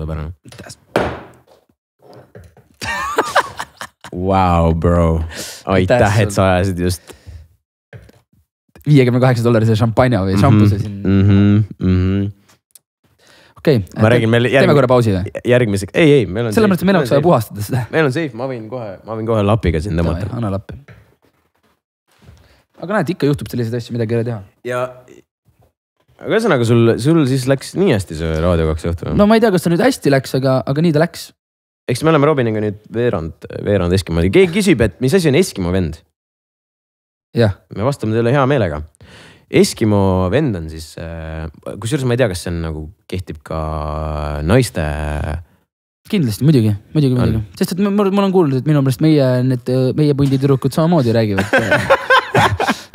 Wow, bro. Aitäh, et sa ajasid just $58 šampanja või šampuse siin. Okei, teeme korra pausi või? Järgmiseks, ei, meil on selle mõttes, et meil on vaja puhastada seda. Meil on safe, ma võin kohe lapiga siin tõmmata. Anna lappi. Aga näed, ikka juhtub selliseid asju, midagi ei ole teha. Aga ühesõnaga, sul siis läks nii hästi see Raadio 2 õhtu? No ma ei tea, kas ta nüüd hästi läks, aga nii ta läks. Eks me oleme Robiniga nüüd veerand Eskimo. Keegi küsib, et mis asi on Eskimo vend? Jah. Me vastame teile hea meelega. Eskimo vend on siis, kusjuures ma ei tea, kas see on nagu kehtib ka naiste... Kindlasti, muidugi. Sest et mul on kuulnud, et minu meelest meie punditürukud samamoodi räägivad.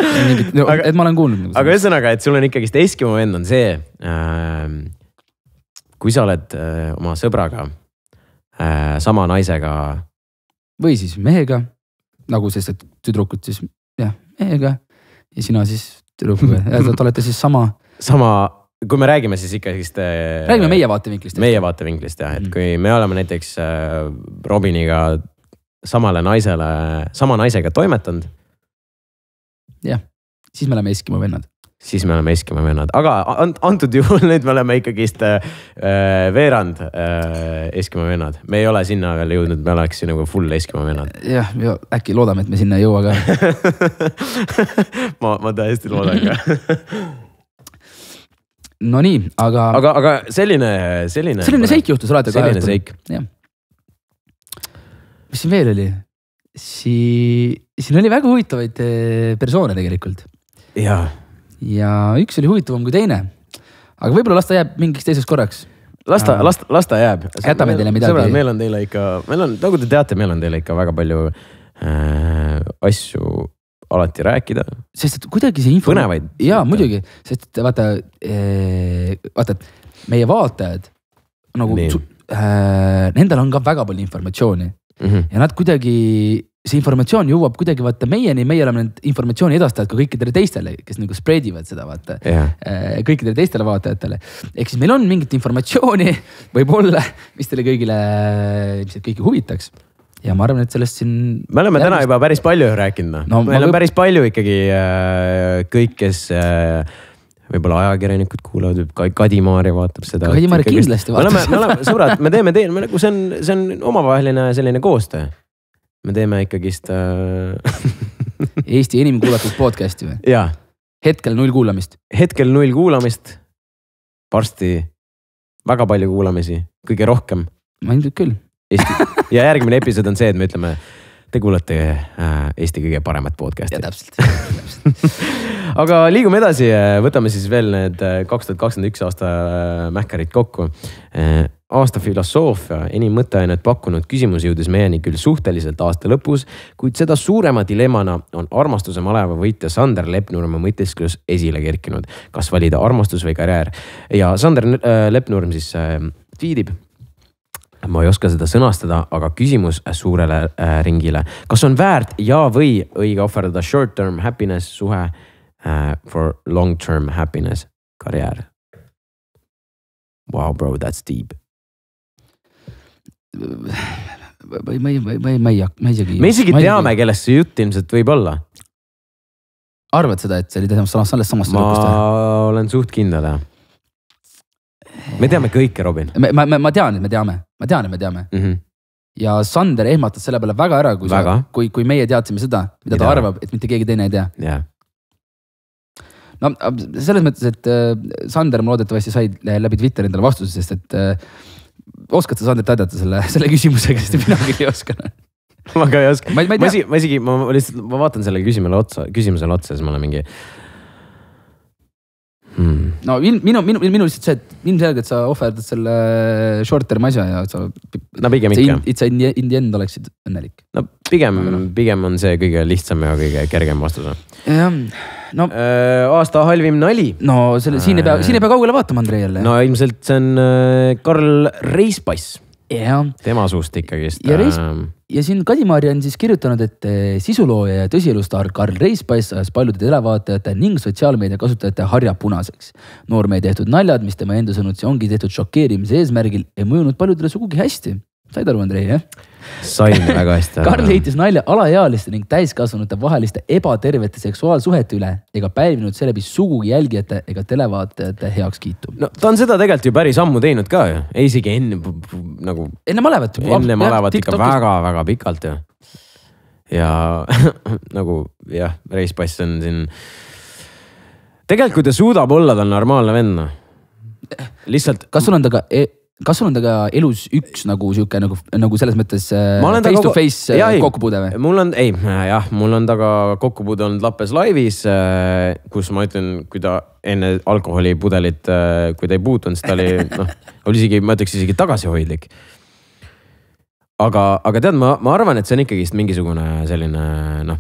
Et ma olen kuulnud. Aga ühesõnaga, et sul on ikkagist Eskimo vend on see, kui sa oled oma sõbraga, sama naisega. Või siis mehega, nagu sest, et tüdrukud siis mehega ja sina siis tüdrukuga. Ja te olete siis sama, kui me räägime siis ikkagist... Räägime meie vaatevinklist. Meie vaatevinklist jah, et kui me oleme näiteks Robiniga sama naisega toimetanud. Jah, siis me oleme Eskimo vennad. Aga antud juhul nüüd me oleme ikkagist veerand Eskimo vennad. Me ei ole sinna veel jõudnud, me oleks nagu full Eskimo vennad. Jah, äkki loodame, et me sinna ei jõua ka. ma täiesti loodan ka. No nii, aga selline seik juhtus Raadio 2. Selline seik. Mis siin veel oli? Siin oli väga huvitavaid persoone tegelikult. Ja üks oli huvitavam kui teine. Aga võib-olla las ta jääb mingiks teiseks korraks. Las ta jääb. Jätame teile midagi. Sõbrad, meil on teile ikka, nagu te teate, meil on teile ikka väga palju asju alati rääkida. Sest et kuidagi see info... Põnevaid. Jaa, muidugi. Sest et vaata, meie vaatajad, nagu, nendel on ka väga palju informatsiooni. Ja nad kuidagi, see informatsioon jõuab kuidagi vaata meieni, meie oleme need informatsiooni edastajad ka kõikidele teistele, kes nagu spreadivad seda vaata. Kõikidele teistele vaatajatele. Ehk siis meil on mingit informatsiooni võib-olla, mis teile kõigile kõiki huvitaks. Ja ma arvan, et sellest siin... Me oleme täna juba päris palju rääkinud. Meil on päris palju ikkagi kõik, kes võib-olla ajakirjanikud kuulavad, Kadi-Maarja vaatab seda. Kadi-Maarja kindlasti vaatab seda. Me oleme sõbrad, me teeme teil, nagu see on omavaheline selline koostöö. Me teeme ikkagist Eesti enim kuulatud podcasti või? Jaa. Hetkel 0 kuulamist. Hetkel 0 kuulamist. Varsti väga palju kuulamisi, kõige rohkem. Ma ilmselt küll. Ja järgmine episood on see, et me ütleme, te kuulate Eesti kõige paremat podcasti. Ja täpselt. Aga liigume edasi, võtame siis veel need 2021 aasta mähkarid kokku. Aasta filosoofia enim mõtteainet pakkunud küsimus jõudis meieni küll suhteliselt aasta lõpus, kuid seda suurema dilemmana on armastuse maleva võitja Sander Lepnurme mõtisklus esile kerkinud. Kas valida armastus või karjäär? Ja Sander Lepnurm siis tweedib. Ma ei oska seda sõnastada, aga küsimus suurele ringile. Kas on väärt ja või õige ohverdada short-term happiness suhe for long-term happiness karjäär? Wow bro, that's deep. Ma isegi... Me isegi teame, kellest see jutt ilmselt võib olla. Arvad seda, et see oli samast lõpust? Ma olen suht kindel, jah. Me teame kõike, Robin. Ma tean, et me teame. Mm-hmm. Ja Sander ehmatas selle peale väga ära, kui meie teadsime seda, mida ta arvab, et mitte keegi teine ei tea. Yeah. No selles mõttes, et Sander ma loodetavasti sai läbi Twitter endale vastuse, sest et oskad sa Sandert aidata selle küsimusega, sest mina küll ei oska. Ma ka ei oska. Ma vaatan selle küsimusele otsa, siis ma olen mingi... No minu lihtsalt see, et ilmselgelt sa ohverdad selle short-term asja ja sa... No pigem ikka. Sa in the end oleksid õnnelik. No pigem on see kõige lihtsam ja kõige kergem vastus. Jah. No, aasta halvim nali. No siin ei pea kaugele vaatama, Andrei jälle. No ilmselt see on Karl Reispass. Ja. Tema suust ikkagist. Ja siin Kadi-Maarja on siis kirjutanud, et sisulooja ja tõsielustaar Karl Reispass ajas paljude televaatajate ning sotsiaalmeedia kasutajate harja punaseks. Noormehe tehtud naljad, mis tema enda sõnutsi ongi tehtud šokeerimise eesmärgil, ei mõjunud paljudele sugugi hästi. Said aru, Andrei, jah? Sain väga hästi. Karl heitis nalja alaealiste ning täiskasvanute vaheliste ebatervete seksuaalsuhete üle ega pälvinud seeläbi sugugi jälgijate ega televaatajate heaks kiitu. No ta on seda tegelikult ju päris ammu teinud ka ju. Isegi enne malevat. Enne malevat ikka väga-väga pikalt ju. Ja nagu jah, Reispass on siin... Tegelikult kui ta suudab olla, ta on normaalne venna. Lihtsalt... Kas sul on taga elus üks nagu siuke nagu selles mõttes face to face kokkupuude või? Mul on taga kokkupuude olnud Lappes laivis, kus ma ütlen, kui ta enne alkoholipudelit, kui ta ei puutunud, siis ta oli isegi, ma ütleks isegi tagasihoidlik. Aga tead, ma arvan, et see on ikkagist mingisugune selline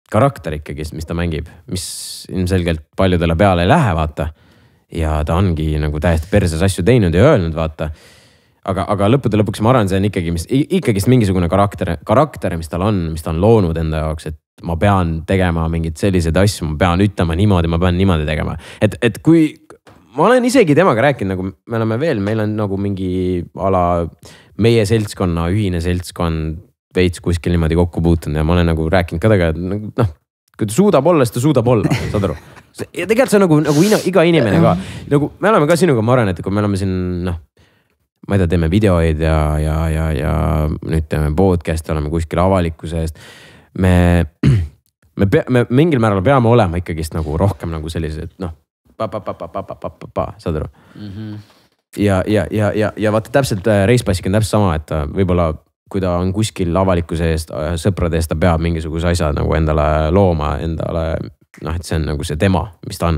karakter ikkagist, mis ta mängib, mis ilmselgelt paljudele peale ei lähe, vaata. Ja ta ongi nagu täiesti perses asju teinud ja öelnud, vaata. Aga lõppude lõpuks ma arvan, see on ikkagist mingisugune karakter, mis ta on loonud enda jaoks, et ma pean tegema mingid sellised asju, ma pean ütlema niimoodi, ma pean niimoodi tegema. Et kui ma olen isegi temaga rääkinud, nagu me oleme veel, meil on nagu mingi ala meie seltskonna, ühine seltskond veits kuskil niimoodi kokku puutunud ja ma olen nagu rääkinud ka taga, et kui ta suudab olla, siis ta suudab olla, saad aru? Ja tegelikult see on nagu iga inimene ka. Nagu me oleme ka sinuga, ma arvan, et kui me oleme siin, ma ei tea, teeme videoid ja nüüd teeme podcast, oleme kuskil avalikkuse eest. Me mingil määral peame olema ikkagist nagu rohkem nagu sellised, saad aru? Ja vaata täpselt Reispassiga on täpselt sama, et võib-olla kui ta on kuskil avalikkuse eest, sõprade eest, ta peab mingisuguse asja nagu endale looma, et see on nagu see tema, mis ta on.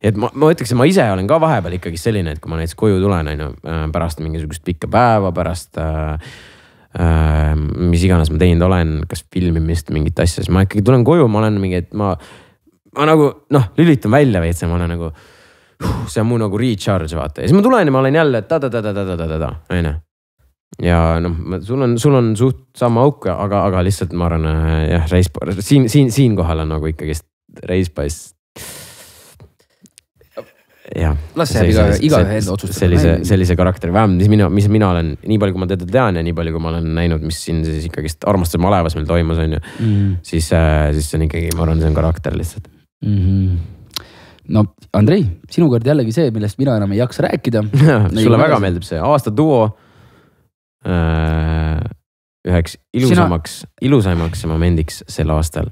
Et ma ütleks, et ma ise olen ka vahepeal ikkagi selline, et kui ma näiteks koju tulen, pärast mingisugust pikka päeva, pärast mis iganes ma teinud olen, kas filmimist, mingit asja, siis ma ikkagi tulen koju, ma olen mingi, et ma nagu, lülitan välja veits ja ma olen nagu, see on mu nagu recharge, vaata. Ja siis ma tulen ja ma olen jälle, aine. Ja sul on suht sama auk, aga lihtsalt ma arvan, jah, siin kohal on nagu ikkagist Reispass. Jah. Las see iga enda otsustada. Sellise karakteri vähem, mis mina olen, nii palju kui ma teda tean ja nii palju kui ma olen näinud, mis siin siis ikkagist armastuse malevas meil toimus, on ju. Siis see on ikkagi, ma arvan, see on karakter lihtsalt. no Andrei, sinu kord jällegi see, millest mina enam ei jaksa rääkida. Sulle väga meeldib see aasta duo. Üheks ilusaimaks momendiks sel aastal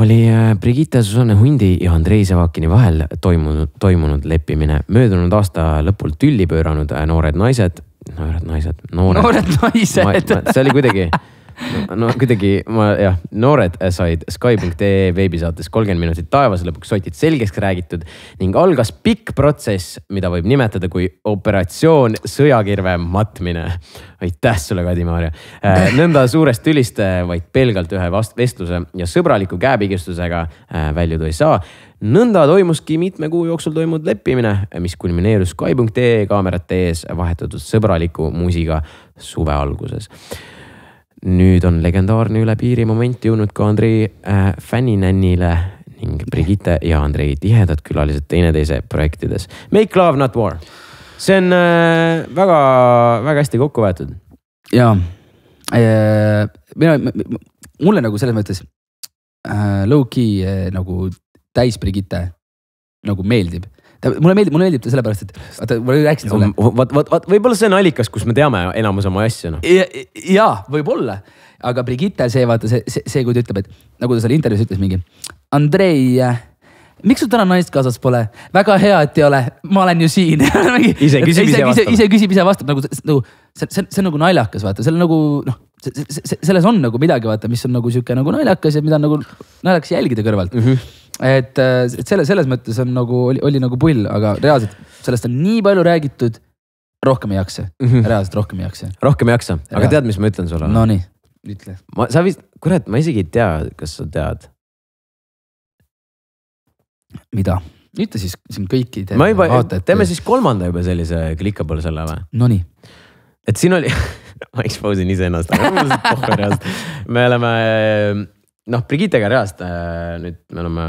oli Brigitte Susanne Hundi ja Andrei Sevakini vahel toimunud leppimine. Möödunud aasta lõpul tülli pööranud noored naised. See oli kuidagi noored said Sky.ee veebisaates 30 minutit taevas lõpuks sotid selgeks räägitud ning algas pikk protsess, mida võib nimetada kui operatsioon sõjakirve matmine. Aitäh sulle, Kadi-Maarja. Nõnda suurest tülist vaid pelgalt ühe vestluse ja sõbraliku käepigistusega väljuda ei saa. Nõnda toimuski mitme kuu jooksul toimunud leppimine, mis kulmineerus Sky.ee kaamerate ees vahetatud sõbraliku muusiga suve alguses. Nüüd on legendaarne üle piiri moment jõudnud ka Andrei fänninännile ning Brigitte ja Andrei tihedad külalised teineteise projektides. Make love, not war. See on väga, väga hästi kokku võetud. Jaa, mulle nagu selles mõttes low-key nagu täis Brigitte nagu meeldib. Mulle meeldib ta sellepärast, et ma rääksin sulle. Võib-olla see on allikas, kus me teame enamus oma asju. Jaa, võib-olla. Aga Brigitte see, vaata, see kui ta ütleb, et nagu ta seal intervjuus ütles mingi Andrei, miks sul täna naist kaasas pole? Väga hea, et ei ole. Ma olen ju siin. Ise küsib ise vastab. See on nagu naljakas, vaata. See on nagu, selles on nagu midagi, vaata, mis on nagu siuke nagu naljakas ja mida nagu naljakas jälgida kõrvalt. Et selles mõttes on nagu, oli nagu pull, aga reaalselt sellest on nii palju räägitud, rohkem ei jaksa. Reaalselt rohkem ei jaksa. Rohkem ei jaksa, aga tead, mis ma ütlen sulle? No nii, ütle. Sa vist, kurat, ma isegi ei tea, kas sa tead. Mida? Ütle siis siin kõiki teeme siis kolmanda juba sellise klikkable selle või? No nii. Et siin oli, ma exposin ise ennast, me oleme... Brigittega reaalselt nüüd me oleme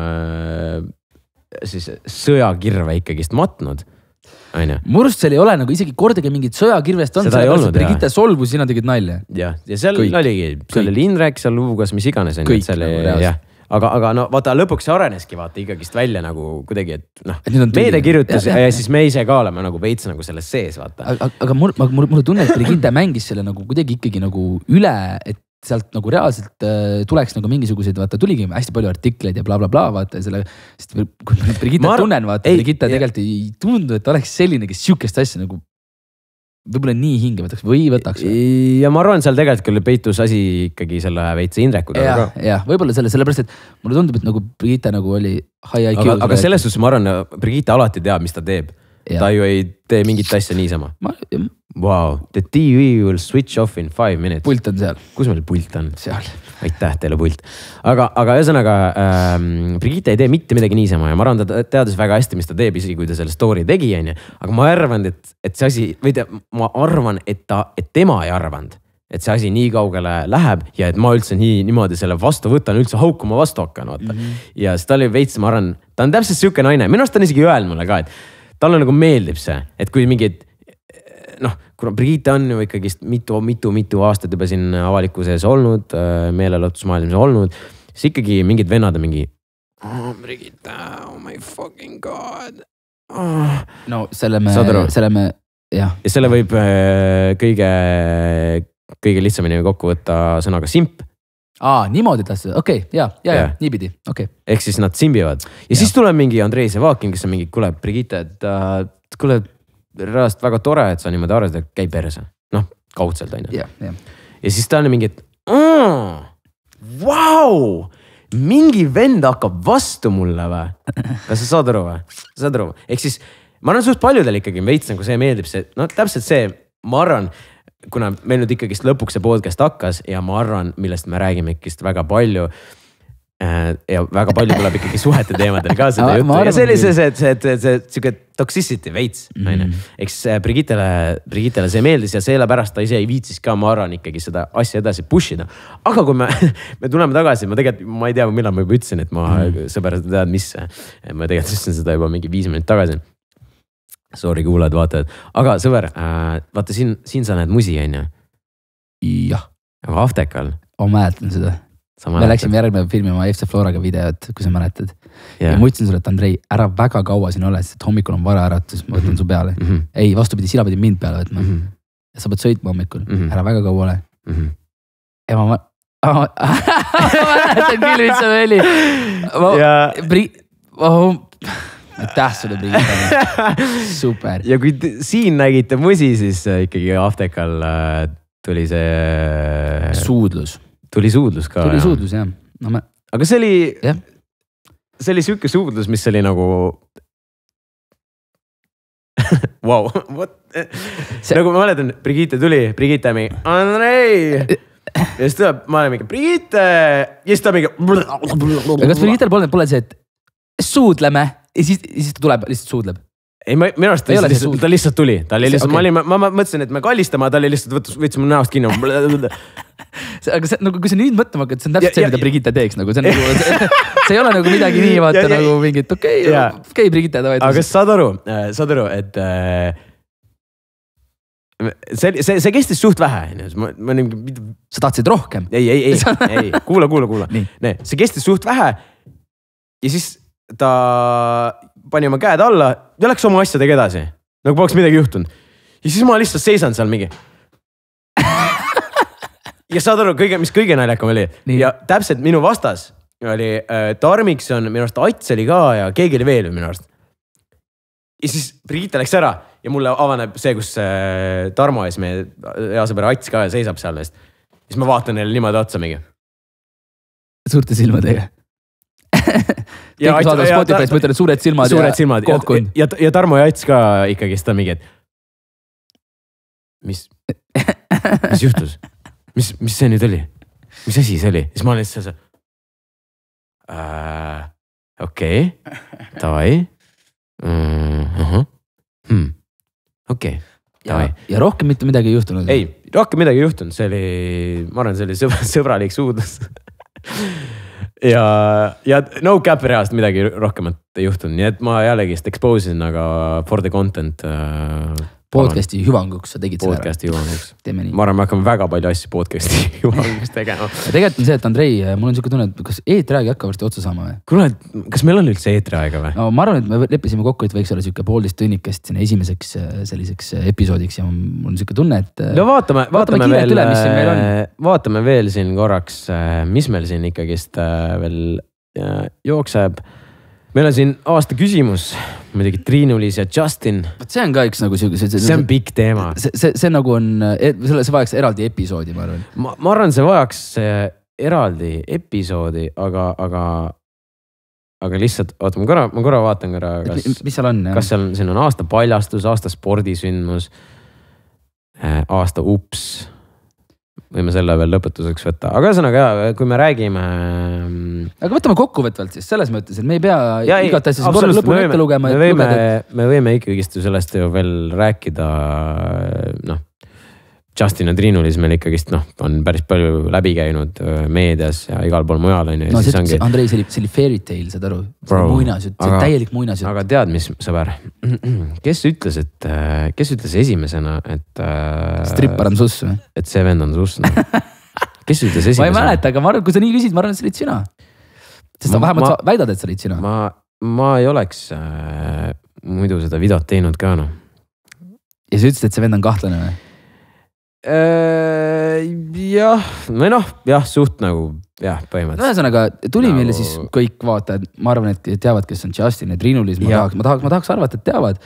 siis sõjakirve ikkagist matnud. Murust seal ei ole nagu isegi kordagi mingit sõjakirvest on. Seda ei olnud, Brigitte solvus, sina tegid nalja. Ja seal oligi, seal oli Indrek, seal Luugas, mis iganes. Kõik nagu reaalselt. Aga no vaata lõpuks see areneski vaata ikkagist välja nagu kuidagi, et meede kirjutas ja siis me ise ka oleme nagu veits nagu selles sees vaata. Aga mulle tunne, et Brigitte mängis selle nagu kuidagi ikkagi nagu üle, et sealt nagu reaalselt tuleks nagu mingisuguseid, vaata tuligi hästi palju artikleid ja blablabla, vaata selle, sest kui Brigitte tunnen, vaata Brigitte tegelikult ei tundu, et oleks selline, kes siukest asja nagu võib-olla nii hinge võtaks või võtaks. Ja ma arvan, seal tegelikult küll peitus asi ikkagi selle veitse Indrekuga. Ja võib-olla sellepärast, et mulle tundub, et nagu Brigitte nagu oli high IQ. Aga selles suhtes ma arvan, Brigitte alati teab, mis ta teeb. Ta ju ei tee mingit asja niisama. Wow, the TV will switch off in 5 minutes. Pult on seal. Kus meil pult on? Seal. Aitäh teile pult. Aga ühesõnaga, Brigitte ei tee mitte midagi niisama ja ma arvan, ta teades väga hästi, mis ta teeb, isegi kui ta selle story tegi. Aga ma arvan, et see asi, ma arvan, et tema ei arvanud, et see asi nii kaugele läheb ja et ma üldse niimoodi selle vastu võtan, üldse haukuma vastu hakkan. Ja siis ta oli veits, ma arvan, ta on täpselt siuke naine. Minu arust on isegi öelnud mulle ka, et talle nagu meeldib see, et kui mingid kuna Brigitte on ju ikkagist mitu aastat juba siin avalikkuses olnud, meelelahutusmaailmas olnud, siis ikkagi mingid vennad on mingi Brigitte, oh my fucking god. No selle me, jah. Ja selle võib kõige lihtsamini kokku võtta sõnaga simp. Niimoodi tahtsid, okei, ja, niipidi, okei. Ehk siis nad simbivad. Ja siis tuleb mingi Andrei Sevakin, kes on mingi, kuule Brigitte, et kuule reaalselt väga tore, et sa niimoodi arvestad, et käi perse. Kaudselt on ju. Ja siis ta on mingi, et vau, mingi vend hakkab vastu mulle või? Kas sa saad aru või? Ehk siis ma arvan suht paljudel ikkagi veits nagu see meeldib see, täpselt see, ma arvan, kuna meil nüüd ikkagist lõpuks see podcast hakkas ja ma arvan, millest me räägime ikkagist väga palju ja väga palju tuleb ikkagi suhete teemadel ka seda juttu. Ja see oli see toxicity veits. Eks Brigittele see meeldis ja sellepärast ta ise ei viitsis ka, ma arvan, ikkagi seda asja edasi pushida. Aga kui me tuleme tagasi, ma ei tea, millal ma juba ütlesin, et ma sõber tead, mis ma tegelikult ütlesin seda juba mingi 5 minutit tagasi. Sorry, kuulad, vaatad. Aga sõber, vaata siin sa näed musi, on ju? Jah. Aga Aftekal. Ma mäletan seda. me läksime järgmine filmima FC Floraga videot, kui sa mäletad. Ja ma ütlesin sulle, et Andrei, ära väga kaua siin ole, sest hommikul on vara äratus, ma võtan su peale. Ei, vastupidi, sina pidid mind peale võtma. Ja sa pead sõitma hommikul, ära väga kaua ole. Ja ma mäletan küll, mis see oli. Aitäh sulle, Brigitte. Super. Ja kui siin nägite musi, siis ikkagi Aftekal tuli see... Suudlus. Tuli suudlus ka. Tuli suudlus, jah. No, aga see oli siuke suudlus, mis oli nagu... Wow. Nagu ma mäletan, Brigitte tuli, Brigitte mingi, Andrei. Ja siis tuleb, ma olen mingi, Brigitte. Ja siis ta mingi... Kas Brigittel pole see, et suudleme ja siis ta tuleb, lihtsalt suudleb? Ei, minu arust ta lihtsalt tuli. Ma mõtlesin, et me kallistama, ta oli lihtsalt võttis mu näost kinni. Aga see, nagu, kui sa nüüd mõtlema hakkad, see on täpselt see, mida Brigitte teeks. Nagu, see ei ole nagu midagi nii, vaata nagu mingit, okei, Brigitte. Aga saad aru, et see kestis suht vähe. Sa tahtsid rohkem? Ei, kuula. See kestis suht vähe ja siis ta pani oma käed alla ja läks oma asjadega edasi. Nagu poleks midagi juhtunud. Ja siis ma lihtsalt seisan seal mingi. Ja saad aru, mis kõige naljakam oli. Ja täpselt minu vastas oli Tarmikson, minu arust Ats oli ka ja keegi oli veel minu arust. Ja siis Brigitte läks ära ja mulle avaneb see, kus Tarmo ees meie hea sõber Ats ka seisab seal. Siis ma vaatan neile niimoodi otsa mingi. Suurte silmadega. Ja Spotify's ma ütlen, et suured silmad kohkund. Ja Tarmo ja Ats ka ikkagi seda mingi, et mis juhtus? Mis see nüüd oli? Mis asi see oli? Siis ma olen lihtsalt okei, davai. Okei, davai. Ja rohkem mitte midagi ei juhtunud? Ei, rohkem midagi ei juhtunud. See oli, ma arvan, see oli sõbralik suudlus. Ja no cap reaalselt midagi rohkemat ei juhtunud. Nii et ma jällegi expose'in, aga for the content... Podcasti hüvanguks sa tegid selle ära. Podcasti hüvanguks. Ma arvan, me hakkame väga palju asju podcasti hüvanguks tegema. Ja tegelikult on see, et Andrei, mul on siuke tunne, et kas eetriaeg hakka varsti otsa saama või? Kuule, kas meil on üldse eetriaega või? No ma arvan, et me leppisime kokku, et võiks olla siuke 1,5 tunnikest sinna esimeseks selliseks episoodiks ja mul on siuke tunne, et... No vaatame veel siin korraks, mis meil siin ikkagist veel jookseb. Meil on siin aasta küsimus, muidugi Triinulis ja Justin. See on ka üks nagu see on pikk teema. See nagu on, see vajaks eraldi episoodi, ma arvan. Ma arvan, see vajaks eraldi episoodi, aga lihtsalt, oota, ma korra vaatan korra, mis seal on? Kas siin on aasta paljastus, aasta spordisündmus, aasta ups. Võime selle veel lõpetuseks võtta. Aga ühesõnaga, kui me räägime... Aga võtame kokkuvõtvalt siis selles mõttes, et me ei pea igat asja siis korra lõpuni ette lugema. Me võime ikkagist ju sellest ju veel rääkida, Justin ja Triinulis meil ikkagist on päris palju läbi käinud meedias ja igal pool mujal. No see Andrei, see oli fairy tale, saad aru? See täielik muinasjutt. Aga tead, mis sõber? Kes ütles esimesena, et... Strippar on suss või? Et see vend on suss. Kes ütles esimesena? Ma ei mäleta, aga ma arvan, kui sa nii küsid, ma arvan, et sa olid sina. Sest vähemalt väidad, et sa olid sina. Ma ei oleks muidu seda videot teinud ka. Ja sa ütlesid, et see vend on kahtlane või? Jah, suht nagu, põhimõtteliselt. Ühesõnaga, tuli meile siis kõik vaatajad, ma arvan, et teavad, kes on Justin ja Triinulis, ma tahaks arvata, et teavad.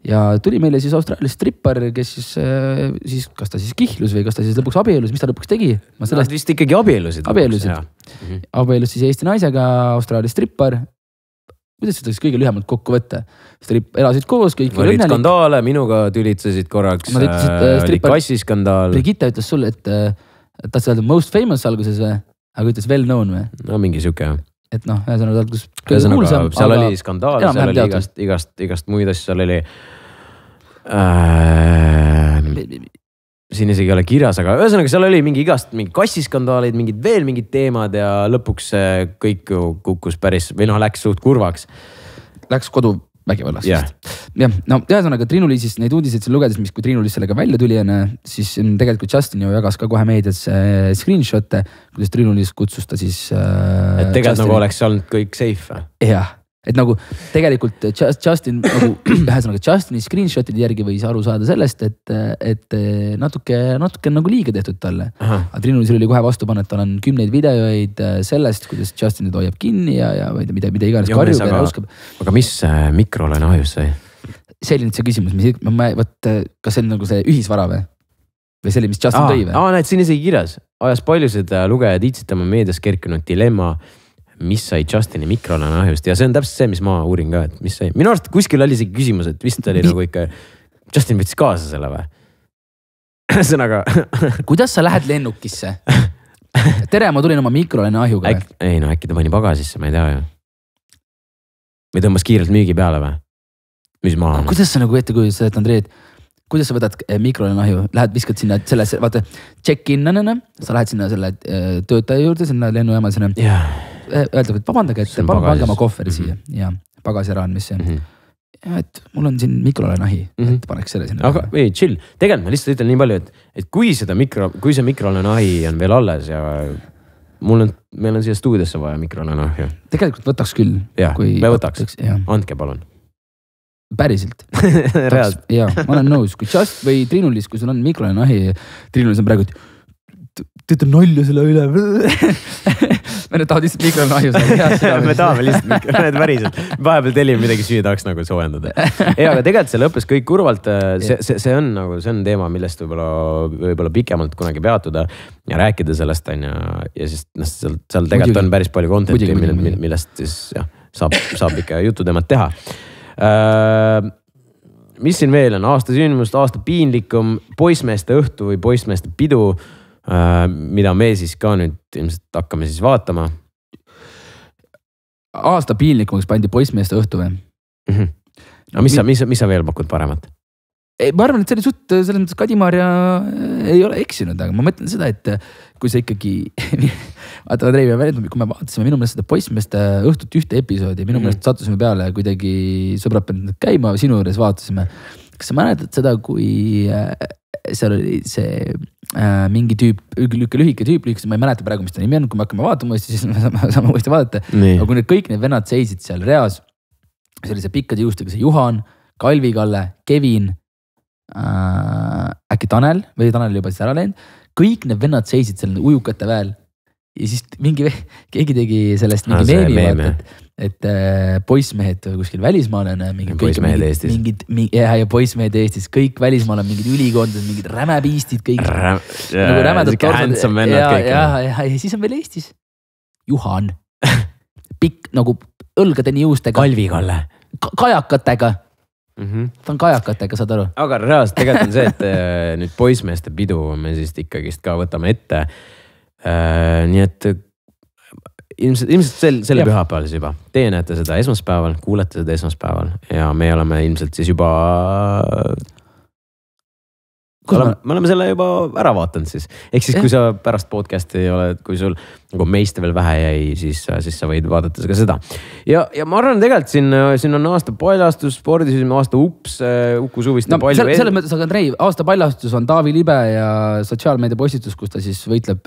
Ja tuli meile siis Austraalias strippar, kes siis, kas ta siis kihlus või kas ta siis lõpuks abielus, mis ta lõpuks tegi? Nad vist ikkagi abielusid. Abielus siis Eesti naisega, Austraalias strippar. Kuidas seda kõige lühemalt kokku võtta? Elasid koos, kõik olid skandaale, minuga tülitsesid korraks, oli kassiskandaal. Brigitte ütles sulle, et tahtsid öelda most famous alguses või? Aga ütles well known või? No mingi siuke. Et ühesõnaga kus kõige kuulsam. Seal oli skandaal, seal oli igast muid asju, seal oli... Siin isegi ei ole kirjas, aga ühesõnaga seal oli mingi kassiskandaalid, mingid teemad ja lõpuks kõik ju kukkus päris, või läks suht kurvaks. Läks kodu vägivallast jah, no ühesõnaga Triinu-Liisist neid uudiseid siin lugedes, mis kui Triinu-Liis sellega välja tuli, siis tegelikult Justin ju jagas ka kohe meedias screenshot'e, kuidas Triinu-Liis kutsus ta siis. Et tegelikult nagu oleks olnud kõik safe. Jah, et nagu tegelikult Justin nagu ühesõnaga Justini screenshot'ide järgi võis aru saada sellest, et natuke nagu liiga tehtud talle. Aga Triinu-Liisil oli kohe vastupann, et tal on 10 videoid sellest, kuidas Justin nüüd hoiab kinni ja mida iganes karjub ja rauskab. Aga mis mikrole ahjus sai? See oli nüüd see küsimus, kas see on nagu see ühisvara või? Või see oli, mis Justin tõi või? Näed, siin isegi kirjas. Ajas paljused lugejad iitsitama meedias kerkinud dilemma, mis sai Justini mikrole ahjust ja see on täpselt see, mis ma uurin ka, et mis sai. Minu arust kuskil oli see küsimus, et vist oli nagu ikka Justin võttis kaasa selle või? Sõnaga. Kuidas sa lähed lennukisse? Tere, ma tulin oma mikrole ahjuga. Ei no äkki ta pani pagasisse, ma ei tea ju. Või tõmbas kiirelt müügi peale või? Mis maha? Kuidas sa nagu ette kujutad, et Andrei, kuidas sa võtad mikrole ahju? Lähed viskad sinna sellesse, vaata check-in, sa lähed sinna selle töötaja juurde, sinna lennujaama sinna. Öeldab, et vabandage, et pange oma kohveri siia ja pagasi ära on, mis see. Ja, et mul on siin mikrole ahi, et paneks selle sinna. Aga ei, chill. Tegelikult ma lihtsalt ütlen nii palju, et kui see mikrole ahi on veel alles ja meil on siia stuudiosse vaja mikrole ahju. Tegelikult võtaks küll. Jah, me võtaks. Andke palun. Päriselt. Reaalselt. Jaa, ma olen nõus. Kui Just või Triinu-Liis, kui sul on mikrole ahi, Triinu-Liis on praegu, teete nalja selle üle. Me nüüd tahavad lihtsalt mikrole ahju saada. Me tahame lihtsalt mikrole päriselt. Vahepeal tellime midagi süüa, tahaks nagu soojendada. Ei, aga tegelikult see lõppes kõik kurvalt. See on teema, millest võib-olla pikemalt kunagi peatuda ja rääkida sellest on ja siis seal tegelikult on päris palju content'i, millest siis saab ikka jututeemad teha. Mis siin veel on? Aasta sündmust, aasta piinlikum, poissmeeste õhtu või poissmeeste pidu, mida me siis ka nüüd ilmselt hakkame siis vaatama. Aasta piinlikumaks pandi poissmeeste õhtu või? No mis sa veel pakud paremat? Ma arvan, et see oli suht, selles mõttes Kadi-Maarja ei ole eksinud, aga ma mõtlen seda, et kui sa ikkagi, vaata Andrei, kui me vaatasime minu meelest seda poissmeeste õhtut ühte episoodi, minu meelest sattusime peale kuidagi sõbrad peale käima, sinu juures vaatasime. Kas sa mäletad seda, kui seal oli see mingi tüüp, lühike tüüp, ma ei mäleta praegu, mis ta nimi on, kui me hakkame vaatama, siis saame uuesti vaadata. Aga kui kõik need vennad seisid seal reas, see oli see pikkade juustega, see Juhan, Kalvi-Kalle, Kevin, äkki Tanel või Tanel juba siis ära läinud. Kõik need vennad seisid seal ujukate väel ja siis keegi tegi sellest mingi meemi, et poissmehed kuskil välismaalane. Poissmehed Eestis. Ja poissmehed Eestis, kõik välismaal on mingid ülikondad, mingid rämepiistid, kõik. Nagu rämedad torsad. Ja siis on veel Eestis Juhan. Pikk nagu õlgadeni juustega. Kalvi-Kalle. Kajakatega. Ta on kajakatega, saad aru? Aga reaalselt tegelikult on see, et nüüd poissmeeste pidu me siis ikkagist ka võtame ette. Nii et ilmselt selle pühapäeval siis juba. Teie näete seda esmaspäeval, kuulete seda esmaspäeval ja me oleme ilmselt siis juba... Me oleme selle juba ära vaatanud siis. Ehk siis kui sa pärast podcasti ei ole, kui sul nagu meiste veel vähe jäi, siis sa võid vaadata ka seda. Ja ma arvan tegelikult siin on aasta paljastus, spordisüsme, aasta ups, Uku Suviste palju. Selles mõttes, aga Andrei, aasta paljastus on Taavi Libe ja sotsiaalmeedia postitus, kus ta siis võitleb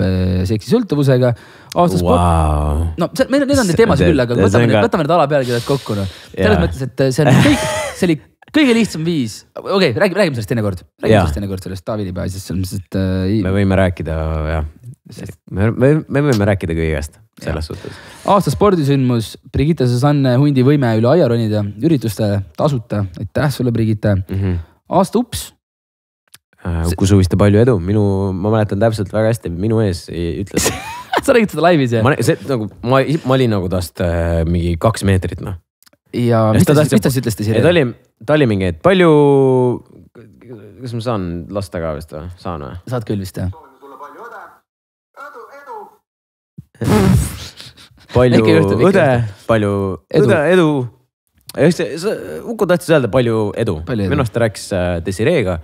seksisõltuvusega. Aasta sport... No need on need teemasid küll, aga võtame need alapealkirjad kokku. Selles mõttes, et see oli kõige lihtsam viis. Okei, räägime sellest teinekord. Sellest Taavi Libe asjast. Me võime rääkida, jah. Me võime rääkida kõigest selles suhtes. Aasta spordisündmus, Brigitte Susanne hundi võime üle aia ronida, ürituste tasuta. Aitäh sulle, Brigitte. Aasta ups. Uku Suviste palju edu. Ma mäletan täpselt väga hästi, minu ees ütles. Sa räägid seda laivis, jah? Ma olin nagu tast mingi 2 meetrit, noh. Ja mis ta siis ütles siia? Ta oli mingi, et palju, kas ma saan lasta ka vist või? Saan või? Saad küll vist, jah. Palju õde, palju edu. Uku tahtis öelda palju edu. Minu arust ta rääkis Desireega.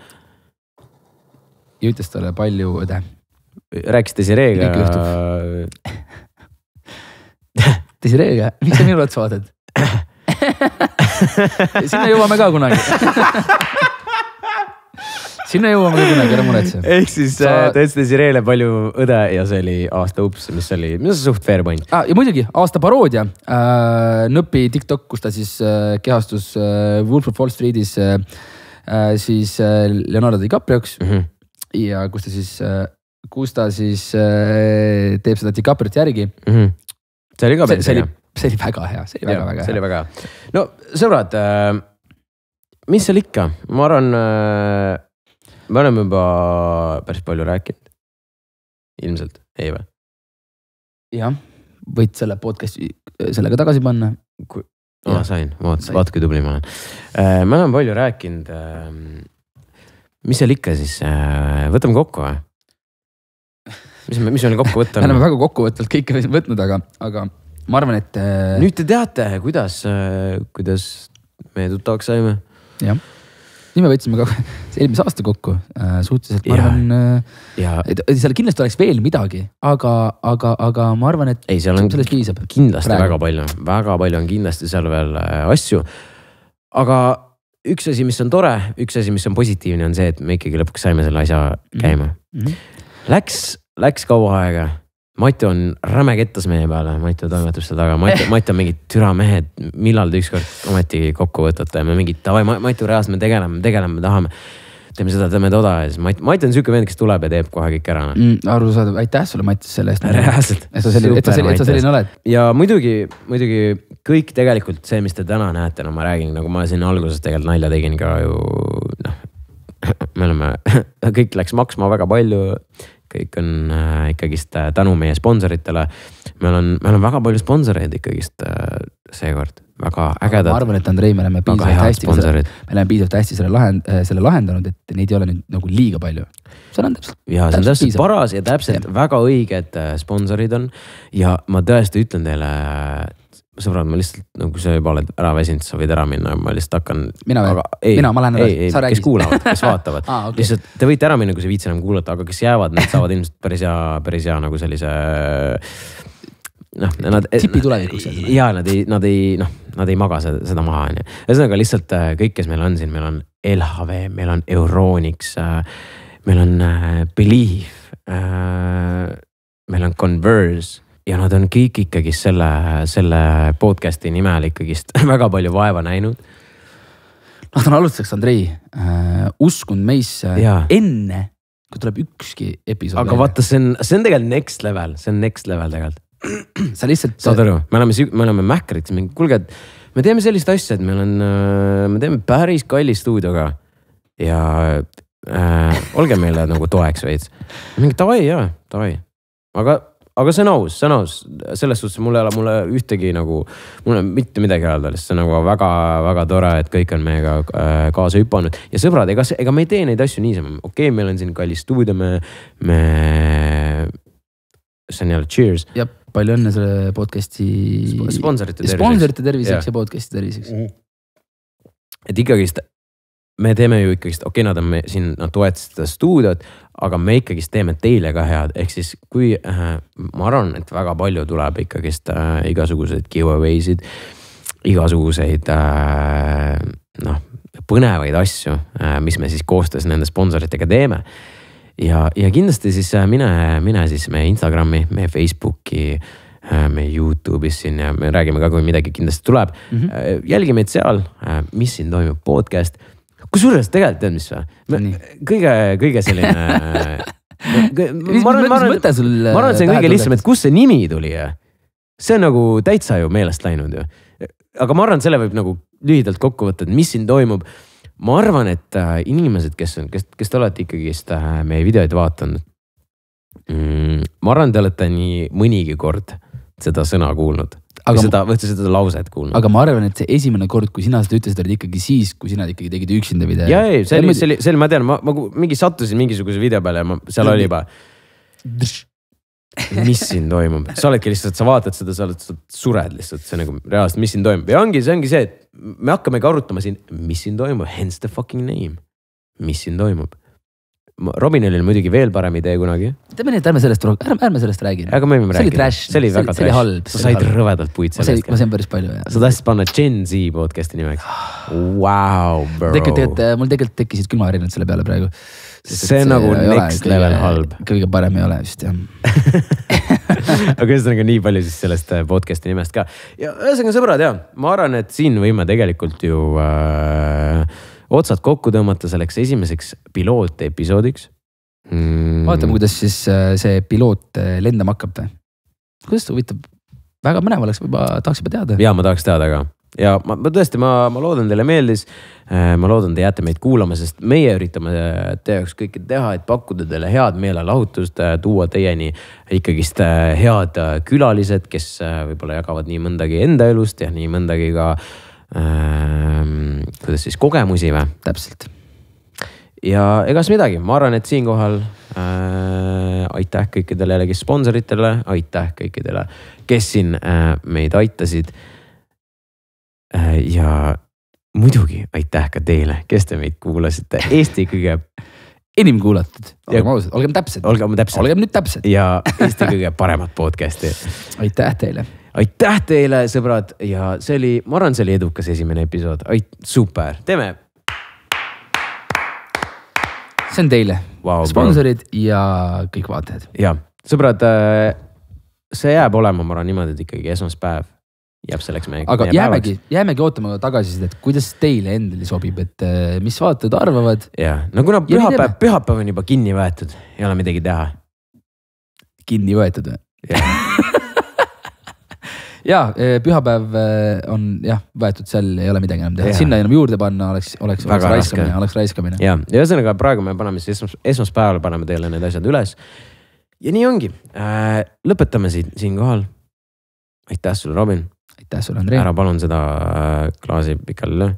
Ja ütles talle palju õde. Rääkis Desireega. Desireega? Miks sa minu otsa vaatad? Sinna jõuame ka kunagi. Sinna jõuame ka kunagi, ära muretse. Ehk siis tõesti Sireele palju õde ja see oli aasta ups, mis oli suht fair point. Ja muidugi aasta paroodia. Nõppi TikTok, kus ta siis kehastus Wolf of Wall Streetis siis Leonardo DiCaprioks. Ja kus ta siis teeb seda DiCapriot järgi. See oli ka päris hea. See oli väga hea, see oli väga hea. No sõbrad, mis seal ikka? Ma arvan, me oleme juba päris palju rääkinud. Ilmselt, ei või? Jah, võid selle podcasti sellega tagasi panna. Sain, vaat kui tubli ma olen. Me oleme palju rääkinud. Mis seal ikka siis? Võtame kokku või? Mis meil kokku võtta on? Me oleme väga kokkuvõtvalt kõike võtnud, aga ma arvan, et... Nüüd te teate, kuidas me tuttavaks saime. Jah. Nii me võtsime ka eelmise aasta kokku suhteliselt, ma arvan, seal kindlasti oleks veel midagi, aga ma arvan, et sellest piisab. Kindlasti väga palju on kindlasti seal veel asju. Aga üks asi, mis on tore, üks asi, mis on positiivne, on see, et me ikkagi lõpuks saime selle asja käima. Läks kaua aega. Mati on räme kettas meie peale, Mati toimetuste taga. Mati on mingid türamehed, millal te ükskord ometi kokku võtate ja me mingid, Mati reas, me tegeleme, tahame. Teeme seda, teeme toda ja siis Mati on siuke vend, kes tuleb ja teeb kohe kõik ära. Arusaadav, aitäh sulle Mati selle eest. Reaalselt. Et sa selline oled. Ja muidugi kõik tegelikult see, mis te täna näete, no ma räägin, nagu ma siin alguses tegelikult nalja tegin ka ju, me oleme, kõik läks maksma väga palju. Kõik on ikkagist tänu meie sponsoritele. Meil on väga palju sponsoreid ikkagist seekord. Väga ägedad. Ma arvan, et Andrei, me oleme piisavalt hästi selle lahendanud, et neid ei ole nüüd nagu liiga palju. See on täpselt paras ja täpselt väga õiged sponsorid on. Ja ma tõesti ütlen teile, sõbrad, ma lihtsalt, nagu sa juba oled ära väsinud, sa võid ära minna, ma lihtsalt hakkan... Mina, ma lähen ära, sa räägis. Kes kuulavad, kes vaatavad. Okay. Lihtsalt te võite ära minna, kui sa viitsi enam kuulata, aga kes jäävad, need saavad ilmselt päris hea nagu sellise... Tipi tulevikuks. Ja nad ei maga seda maha. Ühesõnaga lihtsalt kõik, kes meil on siin, meil on LHV, meil on Euronics, meil on Believe, meil on Converse. Ja nad on kõik ikkagi selle podcasti nimel ikkagist väga palju vaeva näinud. Nad on alustuseks, Andrei, uskunud meisse enne, kui tuleb ükski episood. Aga vaata, see on tegelikult next level. See on next level tegelikult. Sa lihtsalt... Saad aru, me oleme mähkarid. Kuulge, me teeme sellist asja, et me teeme päris kalli stuudioga. Ja olge meile nagu toeks veits. Mingi davai. Aga see on aus, selles suhtes mulle ühtegi nagu, mulle mitte midagi öelda, see on nagu väga, väga tore, et kõik on meiega kaasa hüpanud. Ja sõbrad, ega me ei tee neid asju niisama. Okei, meil on siin kallis stuudio, see on jälle cheers. Ja palju õnne selle podcasti sponsorite terviseks ja podcasti terviseks. Et ikkagist, me teeme ju ikkagist, okei, nad on siin, nad toetasid seda stuudiot, aga me ikkagist teeme teile ka head. Ehk siis, kui ma arvan, et väga palju tuleb ikkagist igasuguseid giveaway'sid, igasuguseid põnevaid asju, mis me siis koostöös nende sponsoritega teeme. Ja kindlasti siis mine siis meie Instagrami, meie Facebooki, meie YouTube'is siin ja me räägime ka, kui midagi kindlasti tuleb. Jälgi meid seal, mis siin toimub podcast. Kusjuures tegelikult tead, mis või? Kõige selline... Ma arvan, et see on kõige lihtsam, et kus see nimi tuli. See on nagu täitsa ju meelest läinud. Aga ma arvan, selle võib nagu lühidalt kokku võtta, et mis siin toimub. Ma arvan, et inimesed, kes te olete ikkagist meie videoid vaatanud, ma arvan, te olete nii mõnigi kord seda sõna kuulnud. Võtsi seda lauset kuulnud. Aga ma arvan, et see esimene kord, kui sina seda ütlesid, oli ikkagi siis, kui sina ikkagi tegid üksinda video. Ja see oli, ma tean, ma mingi sattusin mingisuguse video peale ja seal oli juba, mis siin toimub. Sa oledki lihtsalt, sa vaatad seda, sa oled sured lihtsalt, see nagu reaalselt, mis siin toimub. Ja see ongi see, et me hakkamegi arutama siin, mis siin toimub, hence the fucking name. Mis siin toimub. Robinil oli muidugi veel parem idee kunagi. Teeme nii, et ärme sellest räägi. Aga me võime rääkida. See oli väga trash. Halb. Sa said rõvedalt puid sellest. Ma sain päris palju. Sa tahtsid panna Gen Z podcasti nimeks. Wow, bro. Mul tegelikult tekkisid külmavärinad selle peale praegu. See on nagu next level halb. Kõige parem ei ole just, jah. Aga ühesõnaga nii palju siis sellest podcasti nimest ka. Ja ühesõnaga sõbrad, jah, ma arvan, et siin võime tegelikult ju otsad kokku tõmmata selleks esimeseks pilootepisoodiks. Vaatame, kuidas siis see piloot lendama hakkab. Kuidas see huvitav? Väga mõnev oleks, tahaks juba teada. Ja ma tahaks teada ka. Ja ma tõesti, ma loodan teile meeldis. Ma loodan, te jääte meid kuulama, sest meie üritame teie jaoks kõike teha, et pakkuda teile head meelelahutust, tuua teieni ikkagist head külalised, kes võib-olla jagavad nii mõndagi enda elust ja nii mõndagi ka kuidas siis kogemusi või? Täpselt. Ja egas midagi, ma arvan, et siinkohal aitäh kõikidele jällegi sponsoritele, aitäh kõikidele, kes siin meid aitasid. Ja muidugi aitäh ka teile, kes te meid kuulasite. Eesti kõige enim kuulatud. Olgem täpsed. Olgem nüüd täpsed. Ja Eesti kõige paremat podcasti. Aitäh teile. Aitäh teile, sõbrad. Ja see oli, ma arvan, see oli edukas esimene episood. Super. Teeme. See on teile. Wow, sponsorid ja kõik vaatajad. Ja, sõbrad, see jääb olema, ma arvan niimoodi, et ikkagi esmaspäev jääb selleks meie aga jäämegi ootama tagasisidet, kuidas teile endale sobib, et mis vaatajad arvavad. Ja, no kuna pühapäev on juba kinni võetud, ei ole midagi teha. Kinni võetud või? Ja, pühapäev on võetud seal, ei ole midagi enam teha. Sinna enam juurde panna oleks raiskamine. Ja ühesõnaga praegu me paneme siis esmaspäeval paneme teile need asjad üles. Ja nii ongi. Lõpetame siin kohal. Aitäh sulle, Robin. Aitäh sulle, Andrei. Ära palun seda klaasi pikali löö.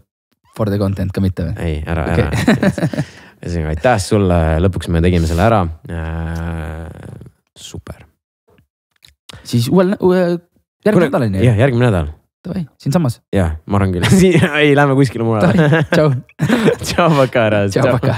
For the content ka mitte või? Ei, ära. Aitäh sulle, lõpuks me tegime selle ära. Super. Siis järgmine nädal. Jah, järgmine nädal. Tavai, siin samas. Jah, ma arvan küll. Ei, lähme kuskile mujale. Tšau. Tšau, paka ära. Tšau, paka.